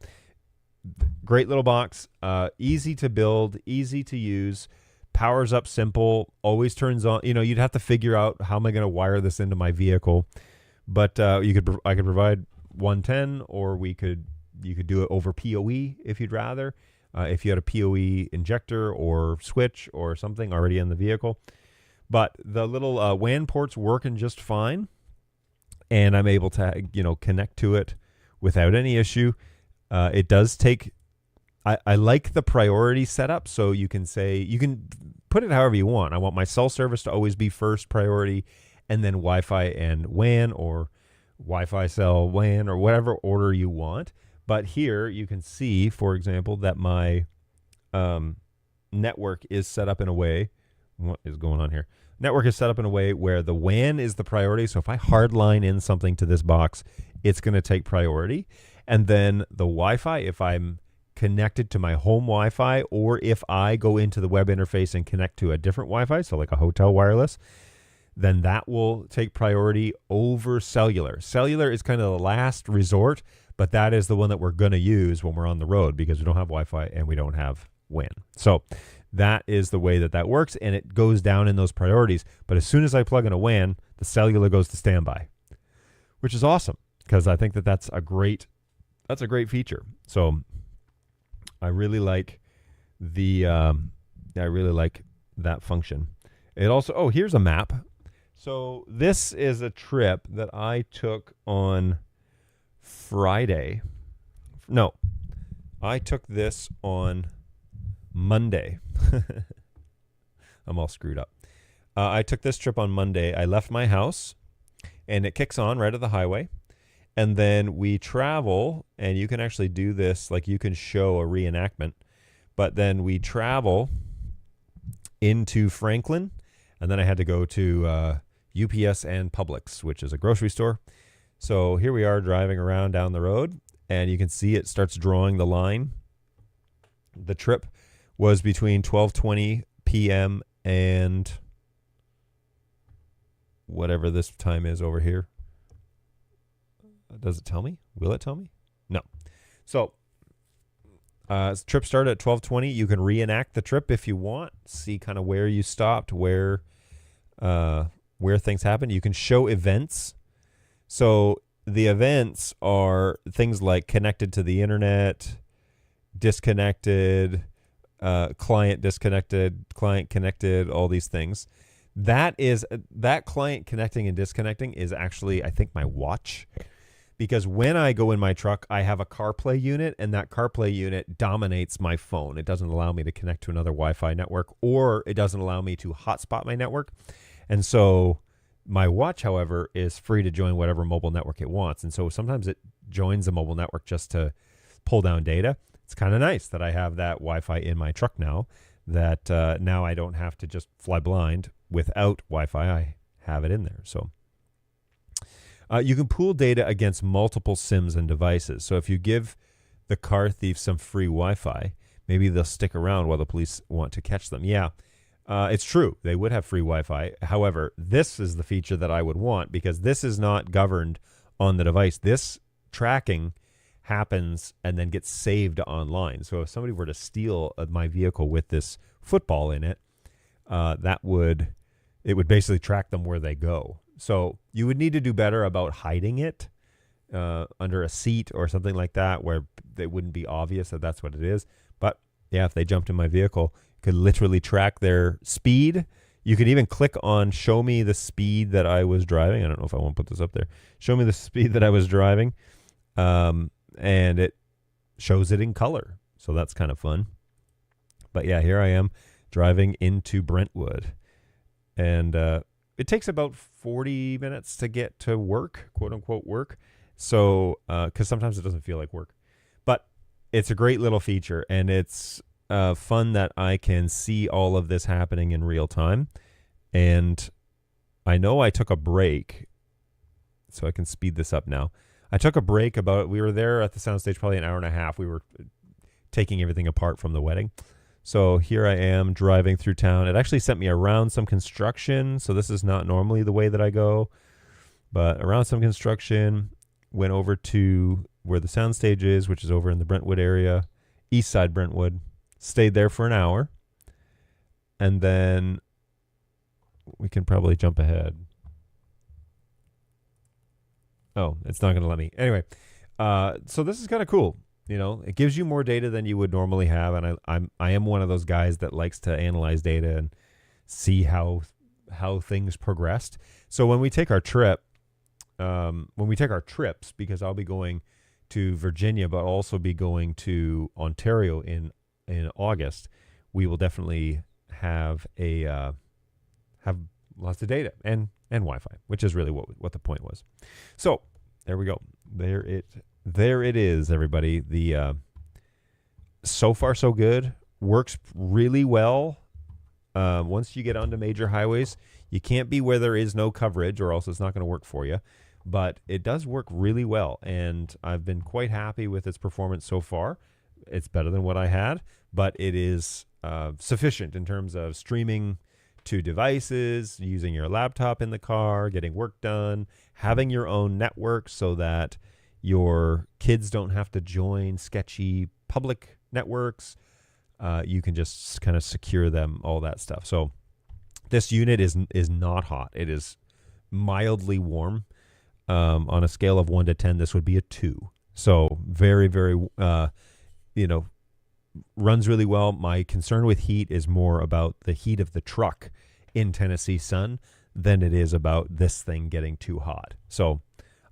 great little box, easy to build, easy to use. Powers up simple, always turns on. You'd have to figure out how am I going to wire this into my vehicle, but I could provide 110, or you could do it over PoE if you'd rather. If you had a PoE injector or switch or something already in the vehicle, but the little WAN ports working just fine, and I'm able to connect to it without any issue. It does take. I like the priority setup, so you can put it however you want. I want my cell service to always be first priority, and then Wi-Fi and WAN, or Wi-Fi cell WAN, or whatever order you want. But here you can see, for example, that my network is set up in a way. What is going on here? Network is set up in a way where the WAN is the priority. So if I hardline in something to this box, it's going to take priority. And then the Wi-Fi, if I'm connected to my home Wi-Fi, or if I go into the web interface and connect to a different Wi-Fi, so like a hotel wireless, then that will take priority over cellular. Cellular is kind of the last resort, but that is the one that we're going to use when we're on the road because we don't have Wi-Fi and we don't have WAN. So that is the way that that works, and it goes down in those priorities. But as soon as I plug in a WAN, the cellular goes to standby, which is awesome because I think that that's a great feature. So I really like that function. It also, here's a map. So this is a trip that I took on Friday. No, I took this on Monday. I'm all screwed up. I took this trip on Monday. I left my house, and it kicks on right at the highway. And then we travel, and you can actually do this, like you can show a reenactment. But then we travel into Franklin, and then I had to go to UPS and Publix, which is a grocery store. So here we are driving around down the road, and you can see it starts drawing the line. The trip was between 12:20 p.m. and whatever this time is over here. Does it tell me? Will it tell me? No. So trip started at 12:20. You can reenact the trip if you want. See kind of where you stopped, where things happened. You can show events. So the events are things like connected to the internet, disconnected, client disconnected, client connected, all these things. That client connecting and disconnecting is actually, I think, my watch. Because when I go in my truck, I have a CarPlay unit, and that CarPlay unit dominates my phone. It doesn't allow me to connect to another Wi-Fi network, or it doesn't allow me to hotspot my network. And so my watch, however, is free to join whatever mobile network it wants. And so sometimes it joins a mobile network just to pull down data. It's kind of nice that I have that Wi-Fi in my truck now, that now I don't have to just fly blind without Wi-Fi. I have it in there. So you can pool data against multiple SIMs and devices. So if you give the car thief some free Wi-Fi, maybe they'll stick around while the police want to catch them. Yeah, it's true. They would have free Wi-Fi. However, this is the feature that I would want because this is not governed on the device. This tracking happens and then gets saved online. So if somebody were to steal my vehicle with this football in it, it would basically track them where they go. So you would need to do better about hiding it under a seat or something like that where it wouldn't be obvious that that's what it is. But yeah, if they jumped in my vehicle, you could literally track their speed. You could even click on show me the speed that I was driving. I don't know if I want to put this up there. Show me the speed that I was driving. And it shows it in color. So that's kind of fun. But yeah, here I am driving into Brentwood. And it takes about 40 minutes to get to work, quote unquote work. So, because sometimes it doesn't feel like work. But it's a great little feature, and it's fun that I can see all of this happening in real time. And I know I took a break, so I can speed this up now. I took a break we were there at the soundstage probably an hour and a half. We were taking everything apart from the wedding. So here I am driving through town. It actually sent me around some construction. So this is not normally the way that I go, but around some construction, went over to where the soundstage is, which is over in the Brentwood area, east side Brentwood, stayed there for an hour. And then we can probably jump ahead. Oh, it's not going to let me. Anyway, so this is kind of cool. You know, it gives you more data than you would normally have, and I am one of those guys that likes to analyze data and see how things progressed. So when we take our trip, because I'll be going to Virginia, but also be going to Ontario in August, we will definitely have have lots of data and Wi-Fi, which is really what the point was. So there we go. There it is, everybody. The so far so good. Works really well. Once you get onto major highways, you can't be where there is no coverage, or else it's not going to work for you. But it does work really well, and I've been quite happy with its performance so far. It's better than what I had, but it is sufficient in terms of streaming to devices, using your laptop in the car, getting work done, having your own network so that your kids don't have to join sketchy public networks. You can just kind of secure them, all that stuff. So this unit is not hot. It is mildly warm. On a scale of 1 to 10, this would be a 2. So very, very, runs really well. My concern with heat is more about the heat of the truck in Tennessee sun than it is about this thing getting too hot. So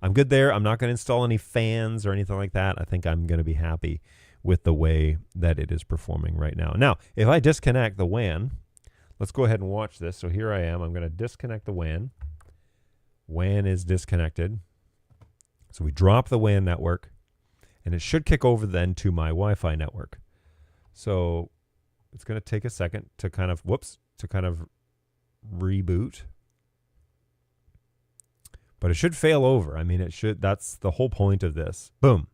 I'm good there. I'm not going to install any fans or anything like that. I think I'm going to be happy with the way that it is performing right now. Now, if I disconnect the WAN, let's go ahead and watch this. So here I am. I'm going to disconnect the WAN. WAN is disconnected. So we drop the WAN network, and it should kick over then to my Wi-Fi network. So it's going to take a second to kind of reboot. But it should fail over. I mean, it should. That's the whole point of this. Boom.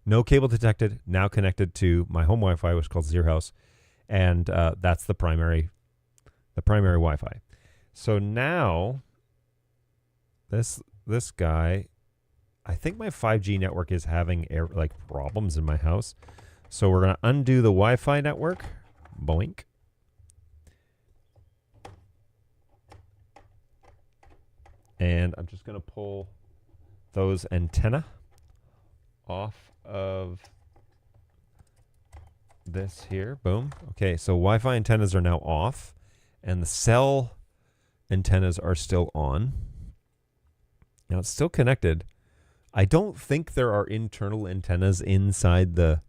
No cable detected. Now connected to my home Wi-Fi, which is called Zierhouse. And that's the primary Wi-Fi. So now this guy, I think my 5G network is having problems in my house. So we're going to undo the Wi-Fi network. Boink. And I'm just going to pull those antenna off of this here. Boom. Okay, so Wi-Fi antennas are now off, and the cell antennas are still on. Now it's still connected. I don't think there are internal antennas inside the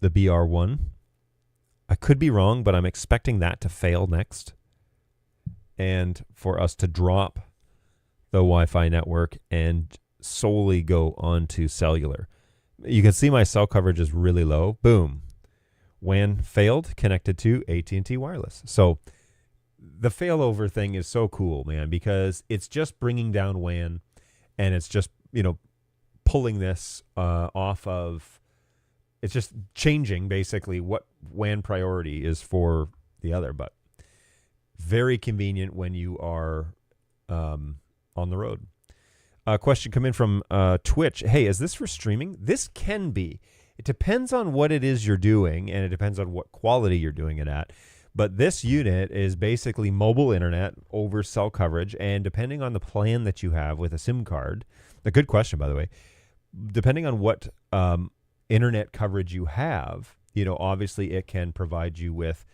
BR1. I could be wrong, but I'm expecting that to fail next, and for us to drop the Wi-Fi network and solely go onto cellular. You can see my cell coverage is really low. Boom. WAN failed, connected to AT&T Wireless. So the failover thing is so cool, man, because it's just bringing down WAN, and it's just, pulling this off of, it's just changing basically what WAN priority is for the other, but very convenient when you are on the road. A question come in from Twitch. Hey, is this for streaming? This can be. It depends on what it is you're doing, and it depends on what quality you're doing it at. But this unit is basically mobile internet over cell coverage, and depending on the plan that you have with a SIM card, a good question, by the way, depending on what internet coverage you have, obviously it can provide you with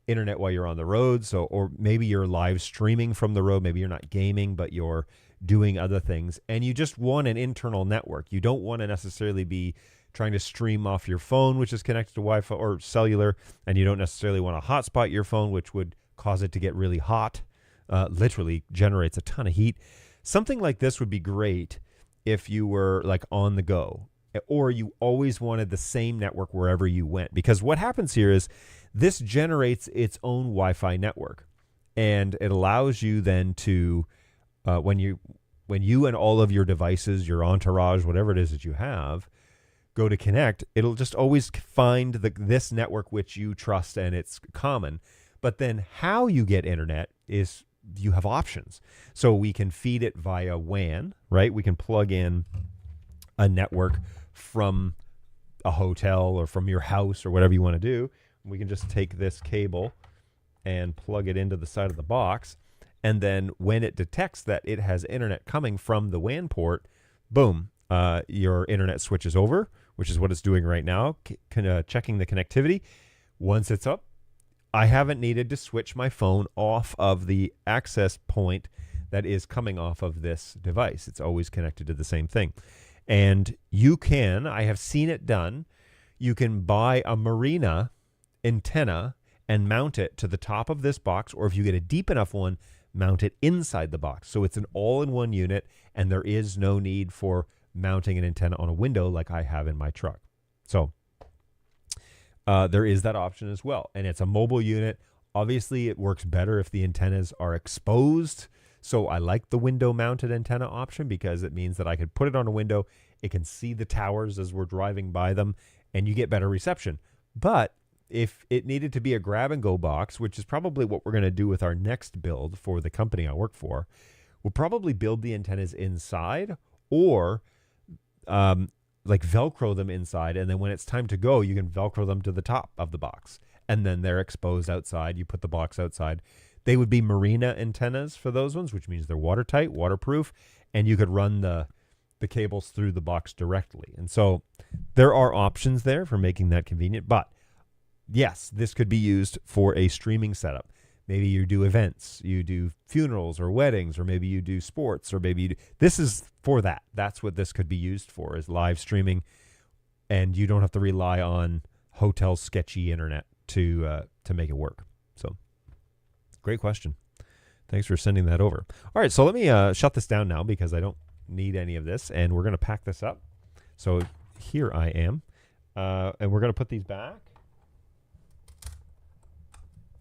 internet while you're on the road. So, or maybe you're live streaming from the road. Maybe you're not gaming, but you're doing other things, and you just want an internal network. You don't want to necessarily be trying to stream off your phone, which is connected to Wi-Fi or cellular, and you don't necessarily want to hotspot your phone, which would cause it to get really hot. Literally generates a ton of heat. Something like this would be great if you were like on the go, or you always wanted the same network wherever you went. Because what happens here is this generates its own Wi-Fi network, and it allows you then to, when you and all of your devices, your entourage, whatever it is that you have, go to connect, it'll just always find this network which you trust and it's common. But then how you get internet is you have options. So we can feed it via WAN, right? We can plug in a network from a hotel or from your house or whatever you want to do. We can just take this cable and plug it into the side of the box. And then when it detects that it has internet coming from the WAN port, boom, your internet switches over, which is what it's doing right now, checking the connectivity. Once it's up, I haven't needed to switch my phone off of the access point that is coming off of this device. It's always connected to the same thing. And you can, I have seen it done, you can buy a Marina antenna and mount it to the top of this box, or if you get a deep enough one, mount it inside the box. So it's an all-in-one unit, and there is no need for mounting an antenna on a window like I have in my truck. So there is that option as well. And it's a mobile unit. Obviously, it works better if the antennas are exposed. So I like the window-mounted antenna option because it means that I could put it on a window. It can see the towers as we're driving by them, and you get better reception. But if it needed to be a grab and go box, which is probably what we're going to do with our next build for the company I work for, we'll probably build the antennas inside or like Velcro them inside. And then when it's time to go, you can Velcro them to the top of the box. And then they're exposed outside. You put the box outside. They would be Marina antennas for those ones, which means they're watertight, waterproof, and you could run the cables through the box directly. And so there are options there for making that convenient. But yes, this could be used for a streaming setup. Maybe you do events, you do funerals or weddings, or maybe you do sports, or maybe you do, this is for that. That's what this could be used for, is live streaming, and you don't have to rely on hotel sketchy internet to make it work. So great question. Thanks for sending that over. All right, so let me shut this down now because I don't need any of this, and we're going to pack this up. So here I am, and we're going to put these back.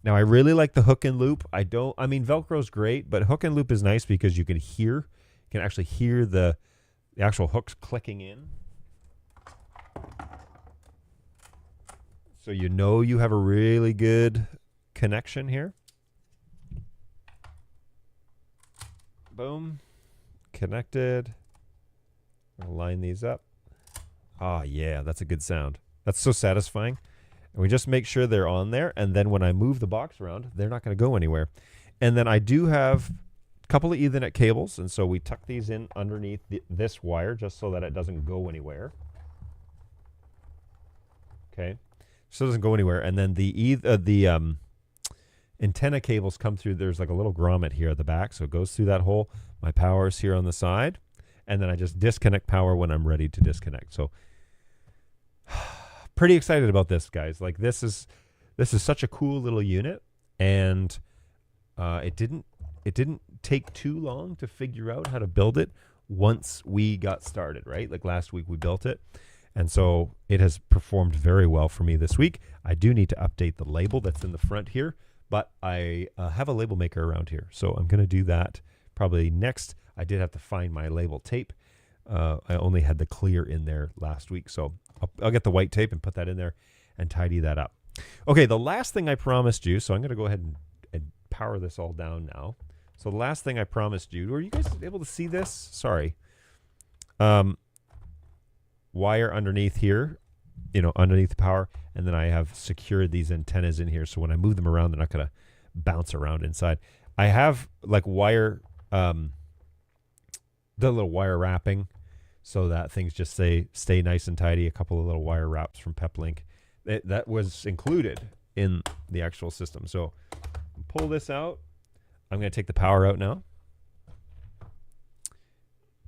Now, I really like the hook and loop. I mean, Velcro's great, but hook and loop is nice because you can actually hear the actual hooks clicking in. So you know you have a really good connection here. Boom. Connected. I'll line these up. Oh, yeah, that's a good sound. That's so satisfying. And we just make sure they're on there, and then when I move the box around, they're not going to go anywhere. And then I do have a couple of Ethernet cables, and so we tuck these in underneath this wire just so that it doesn't go anywhere. Okay, so it doesn't go anywhere. And then the antenna cables come through. There's like a little grommet here at the back, so it goes through that hole. My power's here on the side, and then I just disconnect power when I'm ready to disconnect. So pretty excited about this, guys. Like this is such a cool little unit, and it didn't take too long to figure out how to build it once we got started, right? Like last week we built it, and so it has performed very well for me this week. I do need to update the label that's in the front here, but I have a label maker around here, so I'm going to do that probably next. I did have to find my label tape. I only had the clear in there last week, so I'll get the white tape and put that in there and tidy that up. Okay, the last thing I promised you, so I'm going to go ahead and power this all down now. So the last thing I promised you, were you guys able to see this? Sorry. Wire underneath here, underneath the power, and then I have secured these antennas in here, so when I move them around, they're not going to bounce around inside. I have like wire, the little wire wrapping, so that things just stay nice and tidy. A couple of little wire wraps from PEPLINK. That was included in the actual system. So pull this out. I'm going to take the power out now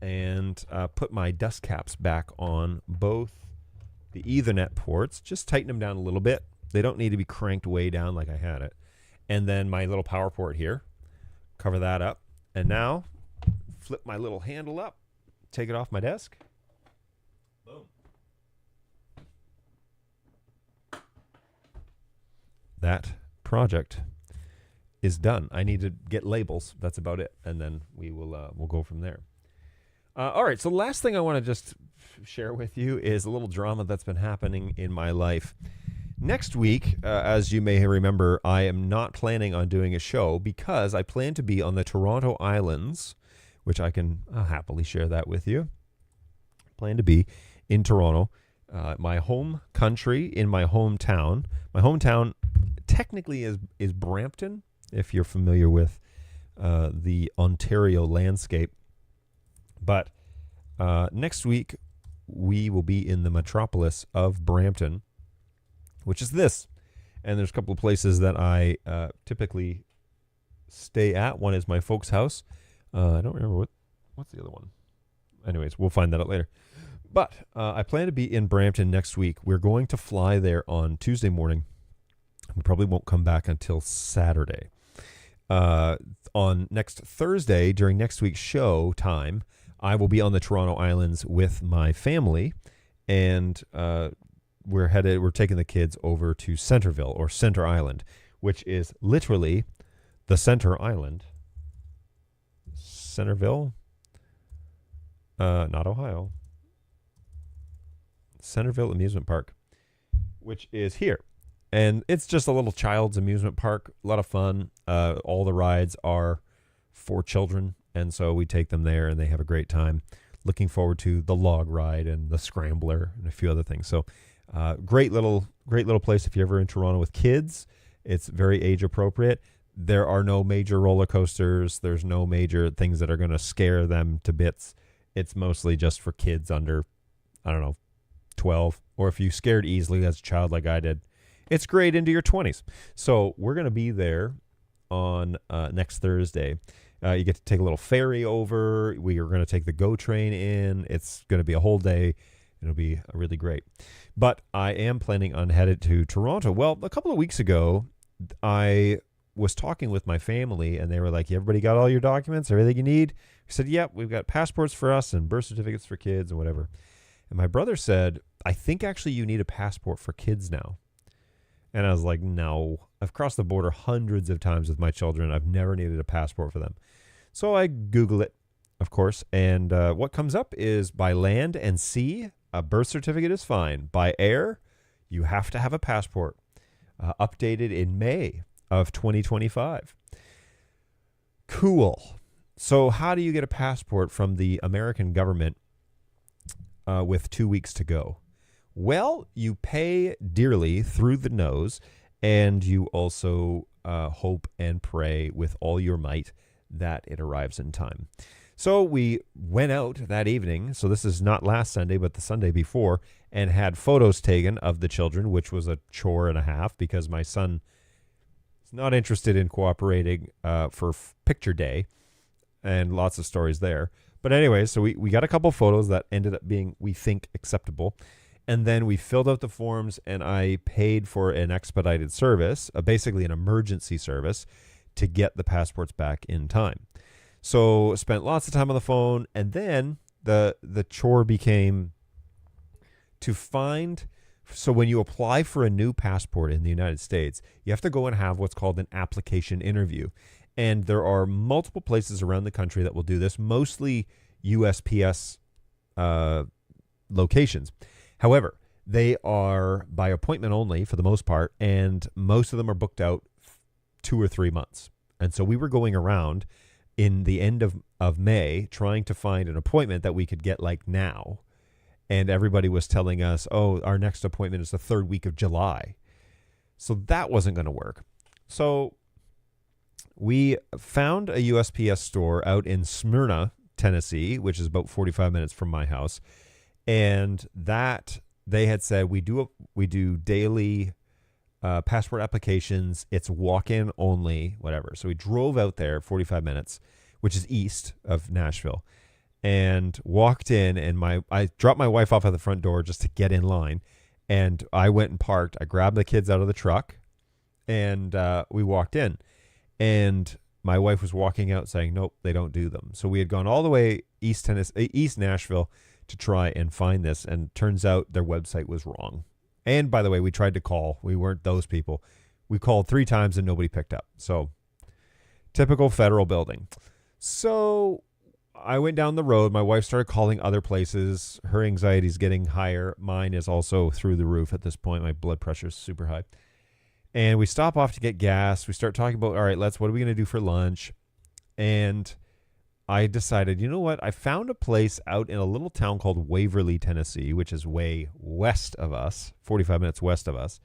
and put my dust caps back on both the Ethernet ports. Just tighten them down a little bit. They don't need to be cranked way down like I had it. And then my little power port here. Cover that up. And now flip my little handle up. Take it off my desk. Boom. That project is done. I need to get labels. That's about it. And then we'll go from there. All right. So the last thing I want to just share with you is a little drama that's been happening in my life. Next week, as you may remember, I am not planning on doing a show because I plan to be on the Toronto Islands, which I can happily share that with you. Plan to be in Toronto, my home country, in my hometown. My hometown technically is Brampton, if you're familiar with the Ontario landscape. But next week, we will be in the metropolis of Brampton, which is this. And there's a couple of places that I typically stay at. One is my folks' house. I don't remember what's the other one. Anyways, we'll find that out later. But I plan to be in Brampton next week. We're going to fly there on Tuesday morning. We probably won't come back until Saturday. On next Thursday, during next week's show time, I will be on the Toronto Islands with my family, and we're taking the kids over to Centerville, or Center Island, which is literally the Center Island. Centerville, not Ohio. Centerville Amusement Park, which is here. And it's just a little child's amusement park, a lot of fun. All the rides are for children, and so we take them there, and they have a great time. Looking forward to the log ride and the scrambler and a few other things. So, great little place if you're ever in Toronto with kids. It's very age appropriate. There are no major roller coasters. There's no major things that are going to scare them to bits. It's mostly just for kids under, I don't know, 12, or if you scared easily as a child like I did, it's great into your 20s. So we're going to be there on next Thursday. You get to take a little ferry over. We are going to take the GO train in. It's going to be a whole day. It'll be really great. But I am planning on headed to Toronto. Well, a couple of weeks ago, I was talking with my family, and they were like, everybody got all your documents, everything you need? I said, yep, we've got passports for us and birth certificates for kids and whatever. And my brother said, I think actually you need a passport for kids now. And I was like, no, I've crossed the border hundreds of times with my children. I've never needed a passport for them. So I Google it, of course. And what comes up is by land and sea, a birth certificate is fine. By air, you have to have a passport. Updated in May of 2025. Cool. So how do you get a passport from the American government with 2 weeks to go? Well, you pay dearly through the nose, and you also hope and pray with all your might that it arrives in time. So we went out that evening, so this is not last Sunday, but the Sunday before, and had photos taken of the children, which was a chore and a half because my son is not interested in cooperating for picture day, and lots of stories there. But anyway, so we got a couple photos that ended up being, we think, acceptable. And then we filled out the forms, and I paid for an expedited service, basically an emergency service, to get the passports back in time. So spent lots of time on the phone, and then the chore became to find. So when you apply for a new passport in the United States, you have to go and have what's called an application interview. And there are multiple places around the country that will do this, mostly USPS locations. However, they are by appointment only for the most part, and most of them are booked out 2 or 3 months. And so we were going around in the end of May trying to find an appointment that we could get like now. And everybody was telling us, oh, our next appointment is the 3rd week of July. So that wasn't going to work. So we found a USPS store out in Smyrna, Tennessee, which is about 45 minutes from my house. And that they had said we do daily passport applications. It's walk-in only, whatever. So we drove out there 45 minutes, which is east of Nashville, and walked in. And I dropped my wife off at the front door just to get in line. And I went and parked. I grabbed the kids out of the truck, and we walked in. And my wife was walking out saying, nope, they don't do them. So we had gone all the way East Nashville to try and find this, and turns out their website was wrong. And by the way, we tried to call. We weren't those people. We called 3 times and nobody picked up. So typical federal building. So I went down the road. My wife started calling other places. Her anxiety is getting higher. Mine is also through the roof at this point. My blood pressure is super high. And we stop off to get gas. We start talking about, all right, what are we going to do for lunch? And I decided, you know what? I found a place out in a little town called Waverly, Tennessee, which is way west of us, 45 minutes west of us,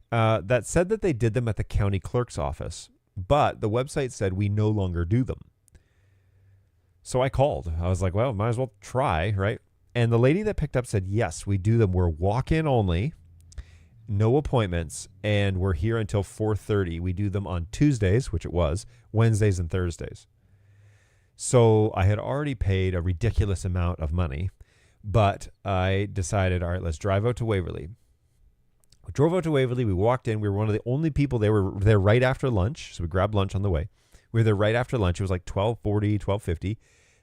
that said that they did them at the county clerk's office. But the website said we no longer do them. So I called. I was like, well, might as well try, right? And the lady that picked up said, yes, we do them. We're walk-in only, no appointments, and we're here until 4:30. We do them on Tuesdays, which it was, Wednesdays and Thursdays. So I had already paid a ridiculous amount of money, but I decided, all right, let's drive out to Waverly. We drove out to Waverly. We walked in. We were one of the only people. They were there right after lunch, so we grabbed lunch on the way. We were there right after lunch. It was like 12:40, 12:50.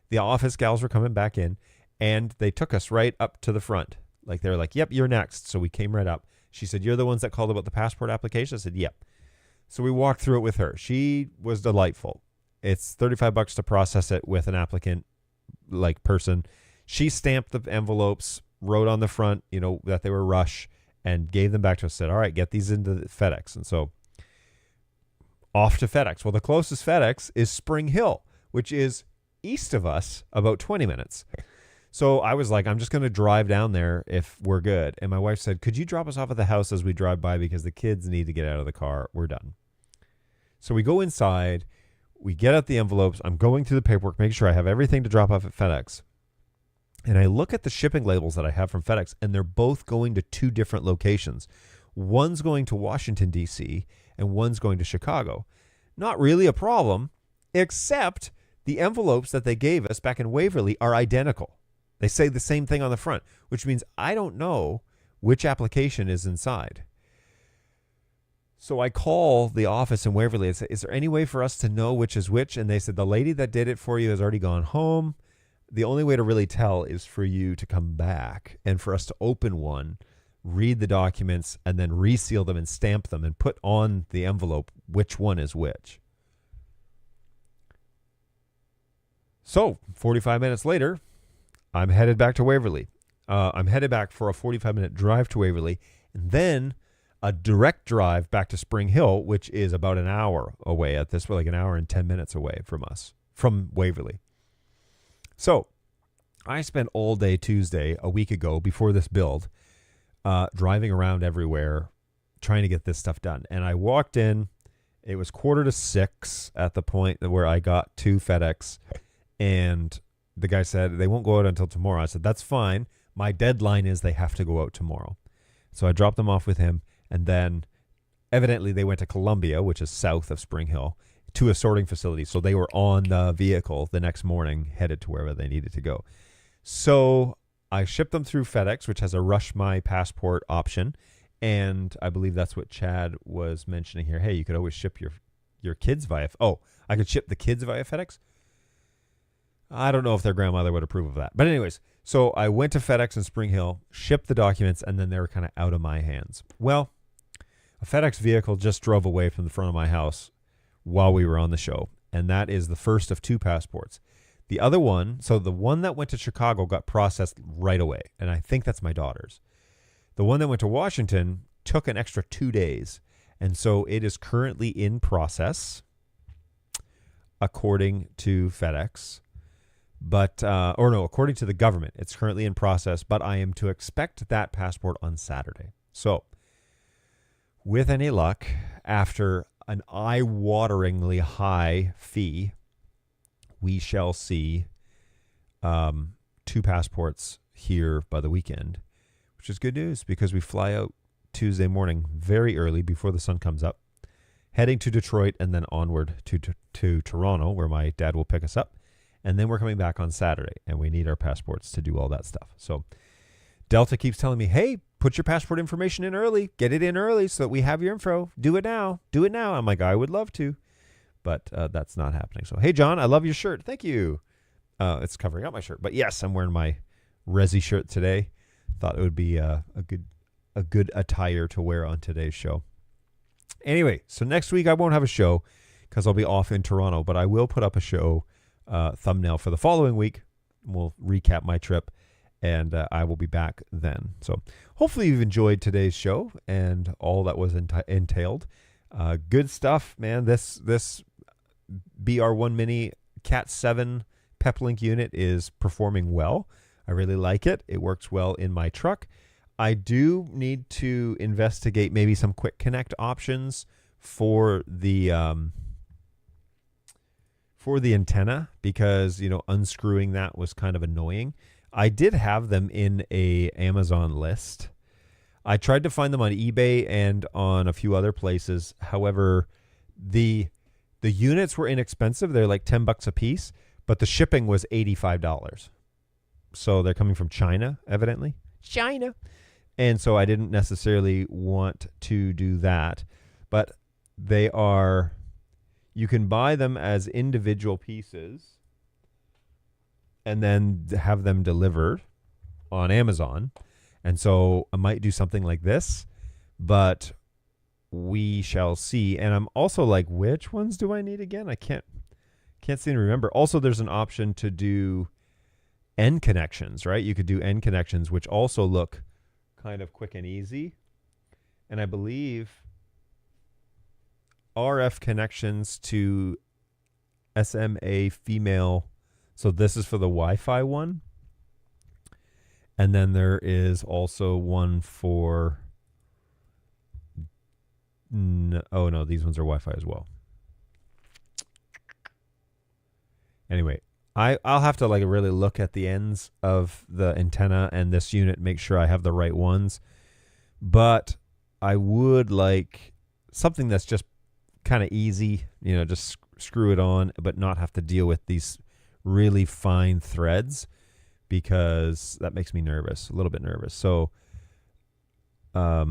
The office gals were coming back in, and they took us right up to the front. Like they were like, yep, you're next. So we came right up. She said, you're the ones that called about the passport application? I said, yep. So we walked through it with her. She was delightful. It's $35 to process it with an applicant person. She stamped the envelopes, wrote on the front, that they were rush, and gave them back to us, said, all right, get these into the FedEx. And so off to FedEx. Well, the closest FedEx is Spring Hill, which is east of us about 20 minutes. So I was like, I'm just going to drive down there if we're good. And my wife said, could you drop us off at the house as we drive by because the kids need to get out of the car. We're done. So we go inside. We get out the envelopes. I'm going through the paperwork, making sure I have everything to drop off at FedEx. And I look at the shipping labels that I have from FedEx, and they're both going to two different locations. One's going to Washington, D.C., and one's going to Chicago. Not really a problem, except the envelopes that they gave us back in Waverly are identical. They say the same thing on the front, which means I don't know which application is inside. So I call the office in Waverly and say, is there any way for us to know which is which? And they said, the lady that did it for you has already gone home. The only way to really tell is for you to come back and for us to open one, read the documents, and then reseal them and stamp them and put on the envelope which one is which. So 45 minutes later, I'm headed back to Waverly. I'm headed back for a 45-minute drive to Waverly, and then a direct drive back to Spring Hill, which is about an hour away at this, like an hour and 10 minutes away from us, from Waverly. So I spent all day Tuesday, a week ago, before this build, driving around everywhere, trying to get this stuff done. And I walked in. It was 5:45 at the point where I got to FedEx, and the guy said, they won't go out until tomorrow. I said, that's fine. My deadline is they have to go out tomorrow. So I dropped them off with him, and then evidently they went to Columbia, which is south of Spring Hill, to a sorting facility. So they were on the vehicle the next morning, headed to wherever they needed to go. So I shipped them through FedEx, which has a Rush My Passport option. And I believe that's what Chad was mentioning here. Hey, you could always ship your kids via... Oh, I could ship the kids via FedEx? I don't know if their grandmother would approve of that. But anyways, so I went to FedEx in Spring Hill, shipped the documents, and then they were kind of out of my hands. Well, a FedEx vehicle just drove away from the front of my house while we were on the show, and that is the first of two passports. The other one, so the one that went to Chicago got processed right away, and I think that's my daughter's. The one that went to Washington took an extra 2 days, and so it is currently in process, according to FedEx. But, according to the government, it's currently in process, but I am to expect that passport on Saturday. So, with any luck, after an eye-wateringly high fee, we shall see two passports here by the weekend, which is good news because we fly out Tuesday morning very early before the sun comes up, heading to Detroit and then onward to Toronto, where my dad will pick us up. And then we're coming back on Saturday, and we need our passports to do all that stuff. So Delta keeps telling me, hey, put your passport information in early. Get it in early so that we have your info. Do it now. Do it now. I'm like, I would love to. But that's not happening. So, hey, John, I love your shirt. Thank you. It's covering up my shirt. But, yes, I'm wearing my Resi shirt today. Thought it would be a good attire to wear on today's show. Anyway, so next week I won't have a show because I'll be off in Toronto. But I will put up a show thumbnail for the following week. We'll recap my trip, and I will be back then. So hopefully you've enjoyed today's show and all that was entailed. Good stuff, man. This BR1 Mini Cat 7 PEPLINK unit is performing well. I really like it. It works well in my truck. I do need to investigate maybe some quick connect options for the antenna because, unscrewing that was kind of annoying. I did have them in a Amazon list. I tried to find them on eBay and on a few other places. However, the units were inexpensive. They're like $10 a piece, but the shipping was $85. So they're coming from China, evidently. China. And so I didn't necessarily want to do that, but they are... You can buy them as individual pieces and then have them delivered on Amazon. And so I might do something like this, but we shall see. And I'm also like, which ones do I need again? I can't seem to remember. Also, there's an option to do end connections, right? You could do end connections, which also look kind of quick and easy. And I believe RF connections to SMA female. So this is for the Wi-Fi one. And then there is also one for... oh, no, these ones are Wi-Fi as well. Anyway, I'll have to like really look at the ends of the antenna and this unit, make sure I have the right ones. But I would like something that's just kind of easy, you know, just screw it on, but not have to deal with these really fine threads, because that makes me nervous, a little bit nervous. So, I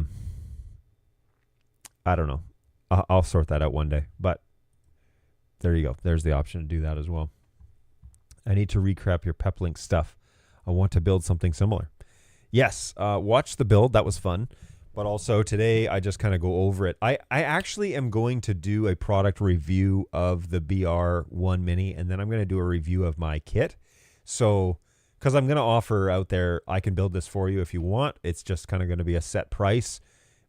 don't know. I'll sort that out one day. But there you go. There's the option to do that as well. I need to recrap your PEPLINK stuff. I want to build something similar. Yes, watch the build. That was fun. But also today, I just kind of go over it. I actually am going to do a product review of the BR1 Mini, and then I'm going to do a review of my kit. So, because I'm going to offer out there, I can build this for you if you want. It's just kind of going to be a set price.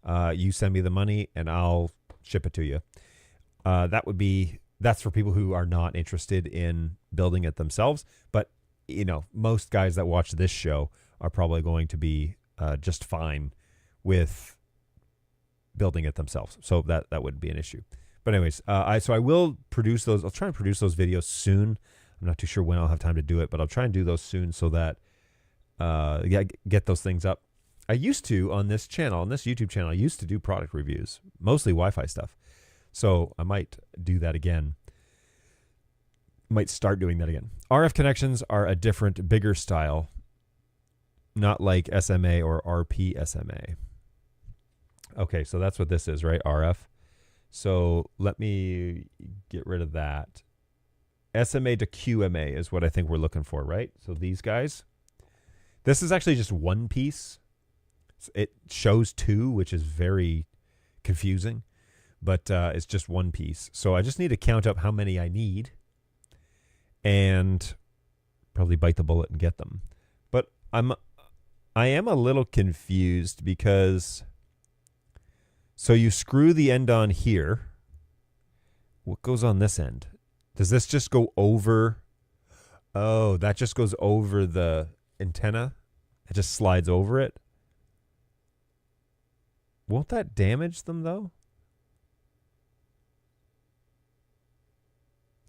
You send me the money, and I'll ship it to you. That's for people who are not interested in building it themselves. But, you know, most guys that watch this show are probably going to be just fine with building it themselves. So that wouldn't be an issue. But anyways, I will produce those. I'll try and produce those videos soon. I'm not too sure when I'll have time to do it, but I'll try and do those soon so that get those things up. I used to, on this channel, on this YouTube channel, I used to do product reviews, mostly Wi-Fi stuff. So I might do that again. Might start doing that again. RF connections are a different, bigger style, not like SMA or RP SMA. Okay, so that's what this is, right? RF. So let me get rid of that. SMA to QMA is what I think we're looking for, right? So these guys. This is actually just one piece. It shows two, which is very confusing, but it's just one piece. So I just need to count up how many I need and probably bite the bullet and get them. But I am a little confused because, so you screw the end on here. What goes on this end? Does this just go over? Oh, that just goes over the antenna. It just slides over it. Won't that damage them though?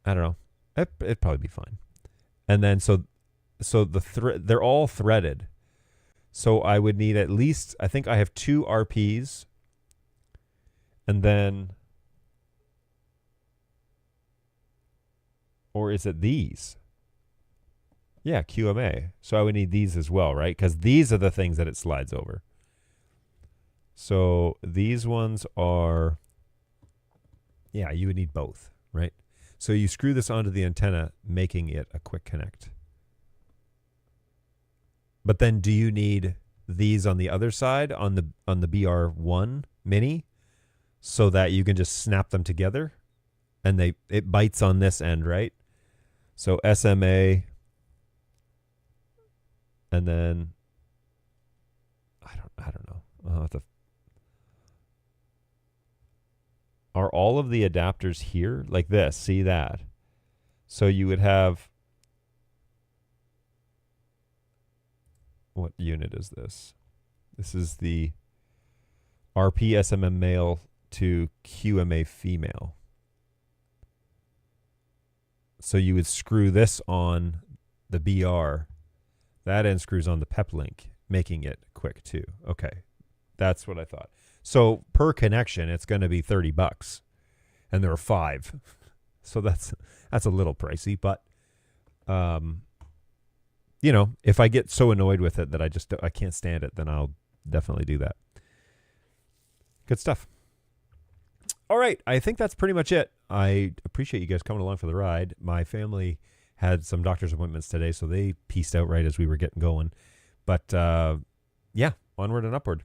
I don't know. It'd probably be fine. And then so they're all threaded. So I would need at least, I think I have 2 RPs. And then, or is it these? Yeah, QMA. So I would need these as well, right? Because these are the things that it slides over. So these ones are, yeah, you would need both, right? So you screw this onto the antenna, making it a quick connect. But then do you need these on the other side on the BR1 Mini so that you can just snap them together and it bites on this end, right? So SMA, and then I don't know. I'll have to, are all of the adapters here like this? See that? So you would have, what unit is this? This is the RP SMM male to QMA female. So you would screw this on the BR. That end screws on the PEPLINK, making it quick too. Okay, that's what I thought. So per connection, it's going to be $30, and there are 5. So that's a little pricey, but you know, if I get so annoyed with it that I can't stand it, then I'll definitely do that. Good stuff. All right, I think that's pretty much it. I appreciate you guys coming along for the ride. My family had some doctor's appointments today, so they pieced out right as we were getting going. But yeah, onward and upward.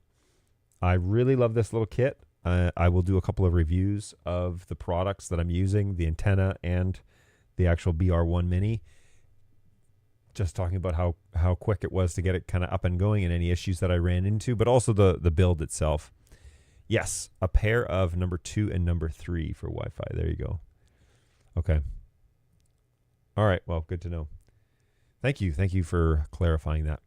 I really love this little kit. I will do a couple of reviews of the products that I'm using, the antenna and the actual BR1 Mini. Just talking about how quick it was to get it kind of up and going and any issues that I ran into, but also the build itself. Yes, a pair of number 2 and number 3 for Wi-Fi. There you go. Okay. All right. Well, good to know. Thank you. Thank you for clarifying that.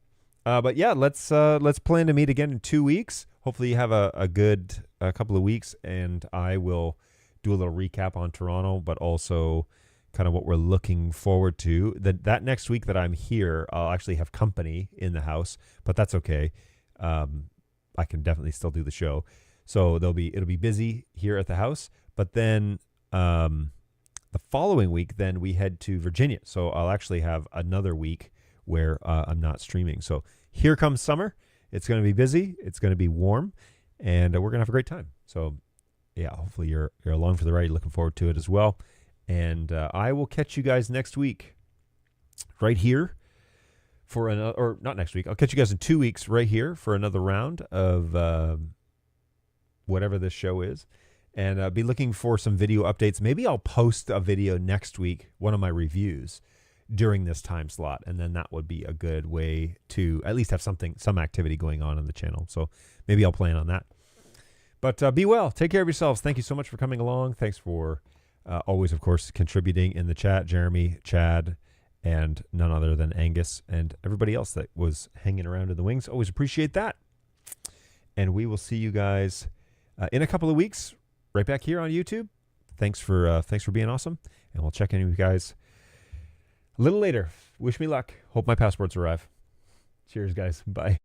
But yeah, let's plan to meet again in 2 weeks. Hopefully, you have a good couple of weeks, and I will do a little recap on Toronto, but also kind of what we're looking forward to. That next week that I'm here, I'll actually have company in the house, but that's okay. I can definitely still do the show. So it'll be busy here at the house, but then the following week, then we head to Virginia. So I'll actually have another week where I'm not streaming. So here comes summer. It's going to be busy. It's going to be warm, and we're going to have a great time. So yeah, hopefully you're along for the ride. Looking forward to it as well. And I will catch you guys next week right here for another, or not next week. I'll catch you guys in 2 weeks right here for another round of whatever this show is. And be looking for some video updates. Maybe I'll post a video next week, one of my reviews, during this time slot. And then that would be a good way to at least have some activity going on the channel. So maybe I'll plan on that. But be well. Take care of yourselves. Thank you so much for coming along. Thanks for always, of course, contributing in the chat. Jeremy, Chad, and none other than Angus, and everybody else that was hanging around in the wings. Always appreciate that. And we will see you guys in a couple of weeks, right back here on YouTube. Thanks for being awesome, and we'll check in with you guys a little later. Wish me luck. Hope my passports arrive. Cheers, guys. Bye.